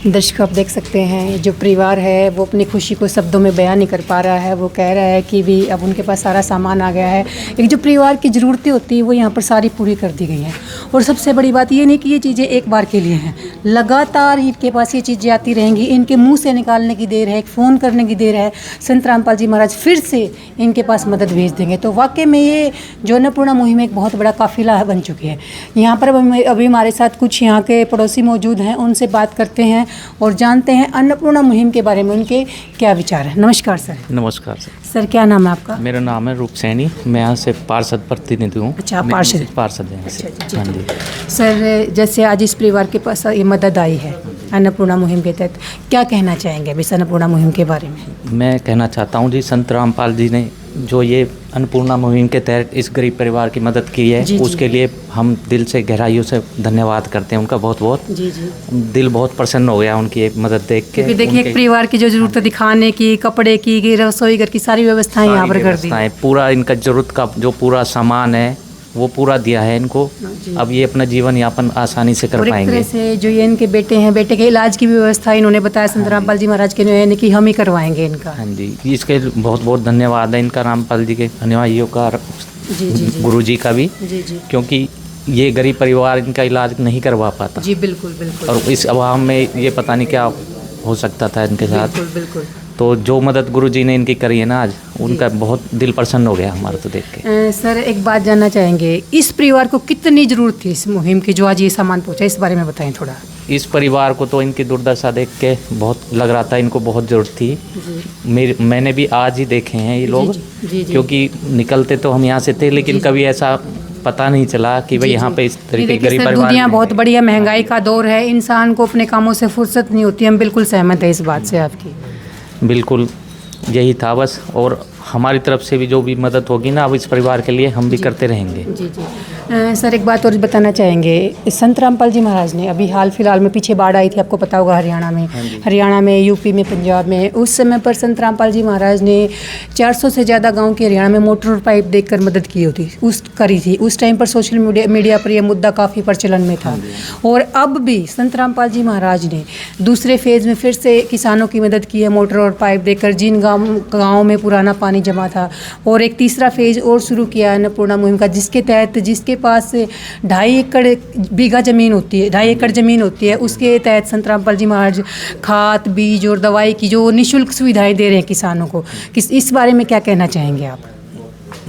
दर्शकों, आप देख सकते हैं जो परिवार है वो अपनी खुशी को शब्दों में बयान नहीं कर पा रहा है। वो कह रहा है कि भी अब उनके पास सारा सामान आ गया है। एक जो परिवार की ज़रूरतें होती है वो यहाँ पर सारी पूरी कर दी गई हैं। और सबसे बड़ी बात ये नहीं कि ये चीज़ें एक बार के लिए हैं, लगातार इनके पास ये चीज़ें आती रहेंगी। इनके मुँह से निकालने की देर है, एक फ़ोन करने की देर है, संत रामपाल जी महाराज फिर से इनके पास मदद भेज देंगे। तो वाकई में ये जो अन्नपूर्णा मुहिम एक बहुत बड़ा काफिला बन चुकी है। यहाँ पर अभी हमारे साथ कुछ यहाँ के पड़ोसी मौजूद हैं, उनसे बात करते हैं और जानते हैं अन्नपूर्णा मुहिम के बारे में उनके क्या विचार हैं। नमस्कार सर। नमस्कार सर। सर क्या नाम है आपका? मेरा नाम है रूप सैनी, मैं यहाँ से पार्षद प्रतिनिधि हूँ। अच्छा, पार्षद पार्षद यहाँ से। हाँ जी सर, जैसे आज इस परिवार के पास ये मदद आई है अन्नपूर्णा मुहिम के तहत, क्या कहना चाहेंगे अभी अन्नपूर्णा मुहिम के बारे में? मैं कहना चाहता हूँ जी, संत रामपाल जी ने जो ये अन्नपूर्णा मुहिम के तहत इस गरीब परिवार की मदद की है, उसके लिए हम दिल से गहराइयों से धन्यवाद करते हैं उनका बहुत बहुत। जी जी। दिल बहुत प्रसन्न हो गया उनकी ये मदद देख के। देखिए एक परिवार की जो जरूरत है, खाने की, कपड़े की, रसोई घर की सारी व्यवस्थाएं यहाँ पर कर दी। पूरा इनका जरूरत का जो पूरा सामान है वो पूरा दिया है इनको। अब ये अपना जीवन यापन आसानी से कर पाएंगे। तरह से जो ये इनके बेटे हैं, बेटे के इलाज की भी व्यवस्था इन्होंने बताया संत रामपाल जी महाराज के ने कि हम ही करवाएंगे इनका। हाँ जी, इसके बहुत बहुत धन्यवाद है इनका, रामपाल जी के अनुयायियों का, गुरु जी का भी। क्योंकि ये गरीब परिवार इनका इलाज नहीं करवा पाता। जी बिल्कुल बिल्कुल। और इस अभाव में ये पता नहीं क्या हो सकता था इनके साथ। बिल्कुल बिल्कुल। तो जो मदद गुरु जी ने इनकी करी है ना आज, उनका बहुत दिल प्रसन्न हो गया हमारा तो देख के। सर एक बात जानना चाहेंगे, इस परिवार को कितनी ज़रूरत थी इस मुहिम की जो आज ये सामान पहुंचा, इस बारे में बताएं थोड़ा। इस परिवार को तो इनकी दुर्दशा देख के बहुत लग रहा था इनको बहुत ज़रूरत थी। मैंने भी आज ही देखे हैं ये लोग, क्योंकि निकलते तो हम यहाँ से थे, लेकिन कभी ऐसा पता नहीं चला कि भाई यहाँ पे इस तरीके के गरीब परिवार। दुनिया बहुत बड़ी है, महंगाई का दौर है, इंसान को अपने कामों से फुर्सत नहीं होती। हम बिल्कुल सहमत हैं इस बात से आपकी। बिल्कुल यही था बस, और हमारी तरफ से भी जो भी मदद होगी ना अब इस परिवार के लिए हम भी करते रहेंगे। जी जी। सर एक बात और बताना चाहेंगे, संत रामपाल जी महाराज ने अभी हाल फिलहाल में पीछे बाढ़ आई थी, आपको पता होगा, हरियाणा में, यूपी में, पंजाब में। उस समय पर संत रामपाल जी महाराज ने 400 से ज़्यादा गांव के हरियाणा में मोटर और पाइप देकर मदद की करी थी। उस टाइम पर सोशल मीडिया पर यह मुद्दा काफ़ी प्रचलन में था। और अब भी संत रामपाल जी महाराज ने दूसरे फेज़ में फिर से किसानों की मदद की है मोटर और पाइप देकर, जिन गाँव में पुराना पानी जमा था। और एक तीसरा फेज़ और शुरू किया है अन्नपूर्णा मुहिम का, जिसके तहत जिसके पास 2.5 एकड़ बीघा ज़मीन होती है, 2.5 एकड़ ज़मीन होती है, उसके तहत संत रामपाल जी महाराज खाद, बीज और दवाई की जो निःशुल्क सुविधाएं दे रहे हैं किसानों को। इस बारे में क्या कहना चाहेंगे आप?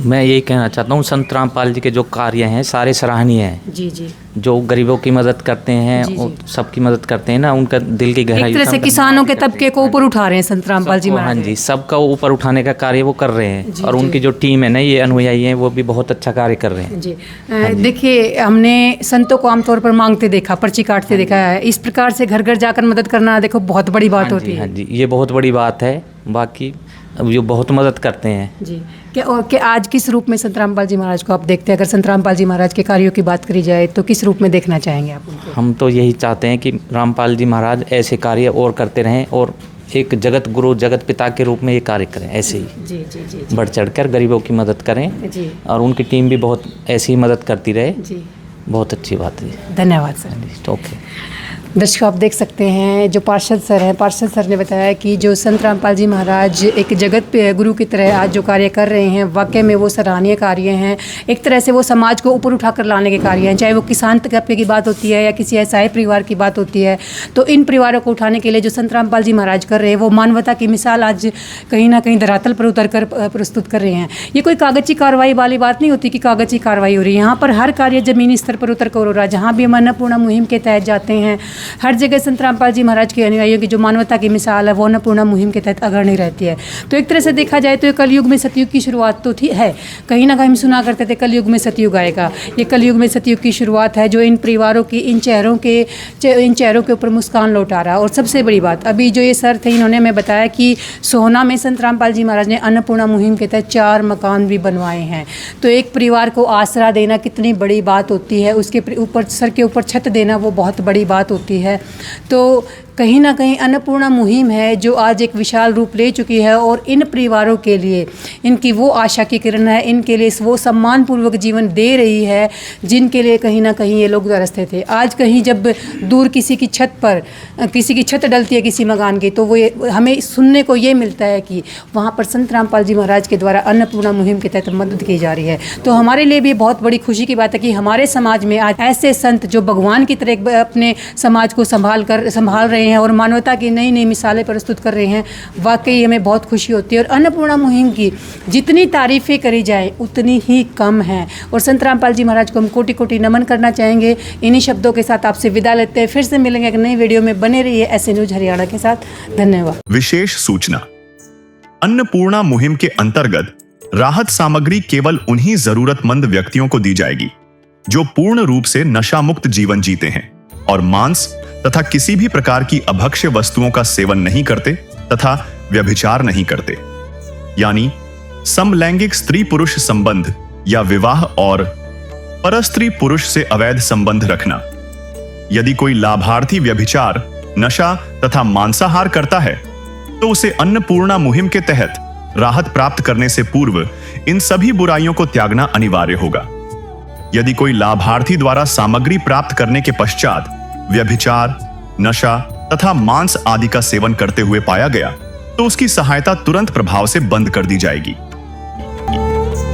मैं यही कहना चाहता हूँ, संत रामपाल जी के जो कार्य हैं सारे सराहनीय हैं। जी जी। जो गरीबों की मदद करते हैं और सबकी मदद करते हैं ना, उनका दिल की गहराई। एक तरह से किसानों के तबके को ऊपर उठा रहे हैं संत रामपाल जी महाराज। हाँ जी, सबका ऊपर उठाने का कार्य वो कर रहे हैं। और उनकी जो टीम है ना, ये अनुयायी हैं, वो भी बहुत अच्छा कार्य कर रहे हैं। जी देखिए, हमने संतों को आमतौर पर मांगते देखा, पर्ची काटते देखा है। इस प्रकार से घर घर जाकर मदद करना देखो बहुत बड़ी बात होती है। हाँ जी, ये बहुत बड़ी बात है। बाकी जो बहुत मदद करते हैं जी। क्या आज किस रूप में संत रामपाल जी महाराज को आप देखते हैं? अगर संत रामपाल जी महाराज के कार्यों की बात करी जाए तो किस रूप में देखना चाहेंगे आप उनको? हम तो यही चाहते हैं कि रामपाल जी महाराज ऐसे कार्य और करते रहें और एक जगत गुरु, जगत पिता के रूप में ये कार्य करें, ऐसे ही जी जी जी बढ़ चढ़कर गरीबों की मदद करें जी। और उनकी टीम भी बहुत ऐसी ही मदद करती रहे जी। बहुत अच्छी बात है। धन्यवाद सर। ओके। दर्शकों, आप देख सकते हैं जो पार्षद सर हैं, पार्षद सर ने बताया कि जो संत रामपाल जी महाराज एक जगत पे गुरु की तरह आज जो कार्य कर रहे हैं, वाकई में वो सराहनीय कार्य हैं। एक तरह से वो समाज को ऊपर उठाकर लाने के कार्य हैं, चाहे वो किसान तबके की बात होती है या किसी ऐसा परिवार की बात होती है। तो इन परिवारों को उठाने के लिए जो संत रामपाल जी महाराज कर रहे हैं, वो मानवता की मिसाल आज कहीं ना कहीं धरातल पर उतर कर प्रस्तुत कर रहे हैं। ये कोई कागजी कार्रवाई वाली बात नहीं होती कि कागजी कार्रवाई हो रही है। यहाँ पर हर कार्य ज़मीनी स्तर पर उतर कर हो रहा है। जहाँ भी हम अन्नपूर्णा मुहिम के तहत जाते हैं हर जगह संत रामपाल जी महाराज के अनुयायियों की जो मानवता की मिसाल है वो अन्नपूर्णा मुहिम के तहत अग्रणी रहती है। तो एक तरह से देखा जाए तो ये कलयुग में सतयुग की शुरुआत तो थी है, कहीं ना कहीं हम सुना करते थे कलयुग में सतयुग आएगा। ये कलयुग में सतयुग की शुरुआत है जो इन परिवारों की इन चेहरों के ऊपर मुस्कान लौटा रहा है। और सबसे बड़ी बात, अभी जो ये सर थे इन्होंने हमें बताया कि सोहना में संत रामपाल जी महाराज ने अन्नपूर्णा मुहिम के तहत 4 मकान भी बनवाए हैं। तो एक परिवार को आसरा देना कितनी बड़ी बात होती है, उसके ऊपर सर के ऊपर छत देना वो बहुत बड़ी बात होती है। तो कहीं ना कहीं अन्नपूर्णा मुहिम है जो आज एक विशाल रूप ले चुकी है और इन परिवारों के लिए इनकी वो आशा की किरण है, इनके लिए वो सम्मानपूर्वक जीवन दे रही है जिनके लिए कहीं ना कहीं ये लोग तरसते थे। आज कहीं जब दूर किसी की छत डलती है किसी मकान की, तो वो हमें सुनने को ये मिलता है कि वहाँ पर संत रामपाल जी महाराज के द्वारा अन्नपूर्णा मुहिम के तहत मदद की जा रही है। तो हमारे लिए भी बहुत बड़ी खुशी की बात है कि हमारे समाज में आज ऐसे संत जो भगवान की तरह अपने समाज को संभाल रहे हैं और मानवता की नई नई मिसालें प्रस्तुत कर रहे हैं। वाकई हमें बहुत खुशी होती है और अन्नपूर्णा मुहिम की जितनी तारीफ़ें करी जाए उतनी ही कम है। और संत रामपाल जी महाराज को हम कोटि कोटि नमन करना चाहेंगे। इन्हीं शब्दों के साथ आपसे विदा लेते हैं, फिर से मिलेंगे एक नई वीडियो में। बने रहिए ऐसे न्यूज हरियाणा के साथ। धन्यवाद। विशेष सूचना, अन्नपूर्णा मुहिम के अंतर्गत राहत सामग्री केवल उन्हीं जरूरतमंद व्यक्तियों को दी जाएगी जो पूर्ण रूप से नशा मुक्त जीवन जीते हैं और मांस तथा किसी भी प्रकार की अभक्ष्य वस्तुओं का सेवन नहीं करते तथा व्यभिचार नहीं करते, यानी समलैंगिक स्त्री पुरुष संबंध या विवाह और परस्त्री पुरुष से अवैध संबंध रखना। यदि कोई लाभार्थी व्यभिचार, नशा तथा मांसाहार करता है तो उसे अन्नपूर्णा मुहिम के तहत राहत प्राप्त करने से पूर्व इन सभी बुराइयों को त्यागना अनिवार्य होगा। यदि कोई लाभार्थी द्वारा सामग्री प्राप्त करने के पश्चात व्यभिचार, नशा तथा मांस आदि का सेवन करते हुए पाया गया तो उसकी सहायता तुरंत प्रभाव से बंद कर दी जाएगी।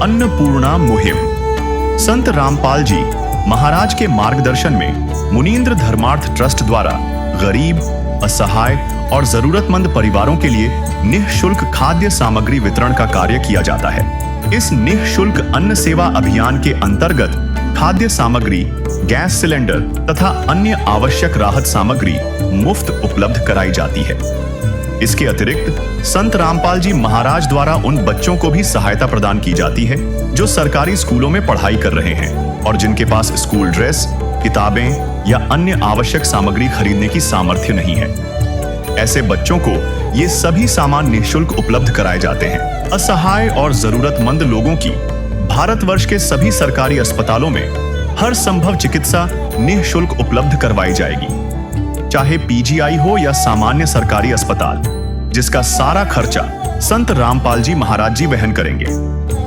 अन्नपूर्णा मुहिम संत रामपाल जी महाराज के मार्गदर्शन में मुनींद्र धर्मार्थ ट्रस्ट द्वारा गरीब, असहाय और जरूरतमंद परिवारों के लिए निःशुल्क खाद्य सामग्री वितरण का कार्य किया जाता है। इस निःशुल्क अन्न सेवा अभियान के अंतर्गत खाद्य सामग्री, गैस सिलेंडर तथा अन्य आवश्यक राहत सामग्री मुफ्त उपलब्ध कराई जाती है। इसके अतिरिक्त संत रामपाल जी महाराज द्वारा उन बच्चों को भी सहायता प्रदान की जाती है जो सरकारी स्कूलों में पढ़ाई कर रहे हैं और जिनके पास स्कूल ड्रेस, किताबें या अन्य आवश्यक सामग्री खरीदने की सामर्थ्य नहीं है। ऐसे बच्चों को ये सभी सामान निःशुल्क उपलब्ध कराए जाते हैं। असहाय और जरूरतमंद लोगों की भारतवर्ष के सभी सरकारी अस्पतालों में हर संभव चिकित्सा निःशुल्क उपलब्ध करवाई जाएगी, चाहे पीजीआई हो या सामान्य सरकारी अस्पताल, जिसका सारा खर्चा संत रामपाल जी महाराज जी वहन करेंगे।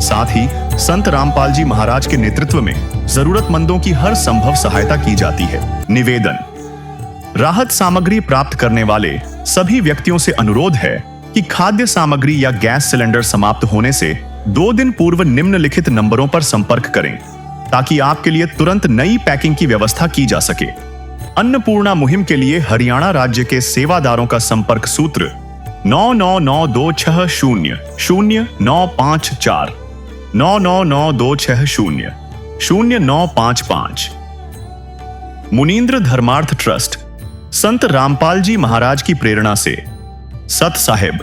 साथ ही संत रामपाल जी महाराज के नेतृत्व में जरूरतमंदों की हर संभव सहायता की जाती है। निवेदन, राहत सामग्री प्राप्त करने वाले सभी व्यक्तियों से अनुरोध है कि खाद्य सामग्री या गैस सिलेंडर समाप्त होने से 2 दिन पूर्व निम्नलिखित नंबरों पर संपर्क करें ताकि आपके लिए तुरंत नई पैकिंग की व्यवस्था की जा सके। अन्नपूर्णा मुहिम के लिए हरियाणा राज्य के सेवादारों का संपर्क सूत्र 9992600954 9992600955। मुनींद्र धर्मार्थ ट्रस्ट संत रामपाल जी महाराज की प्रेरणा से सत साहिब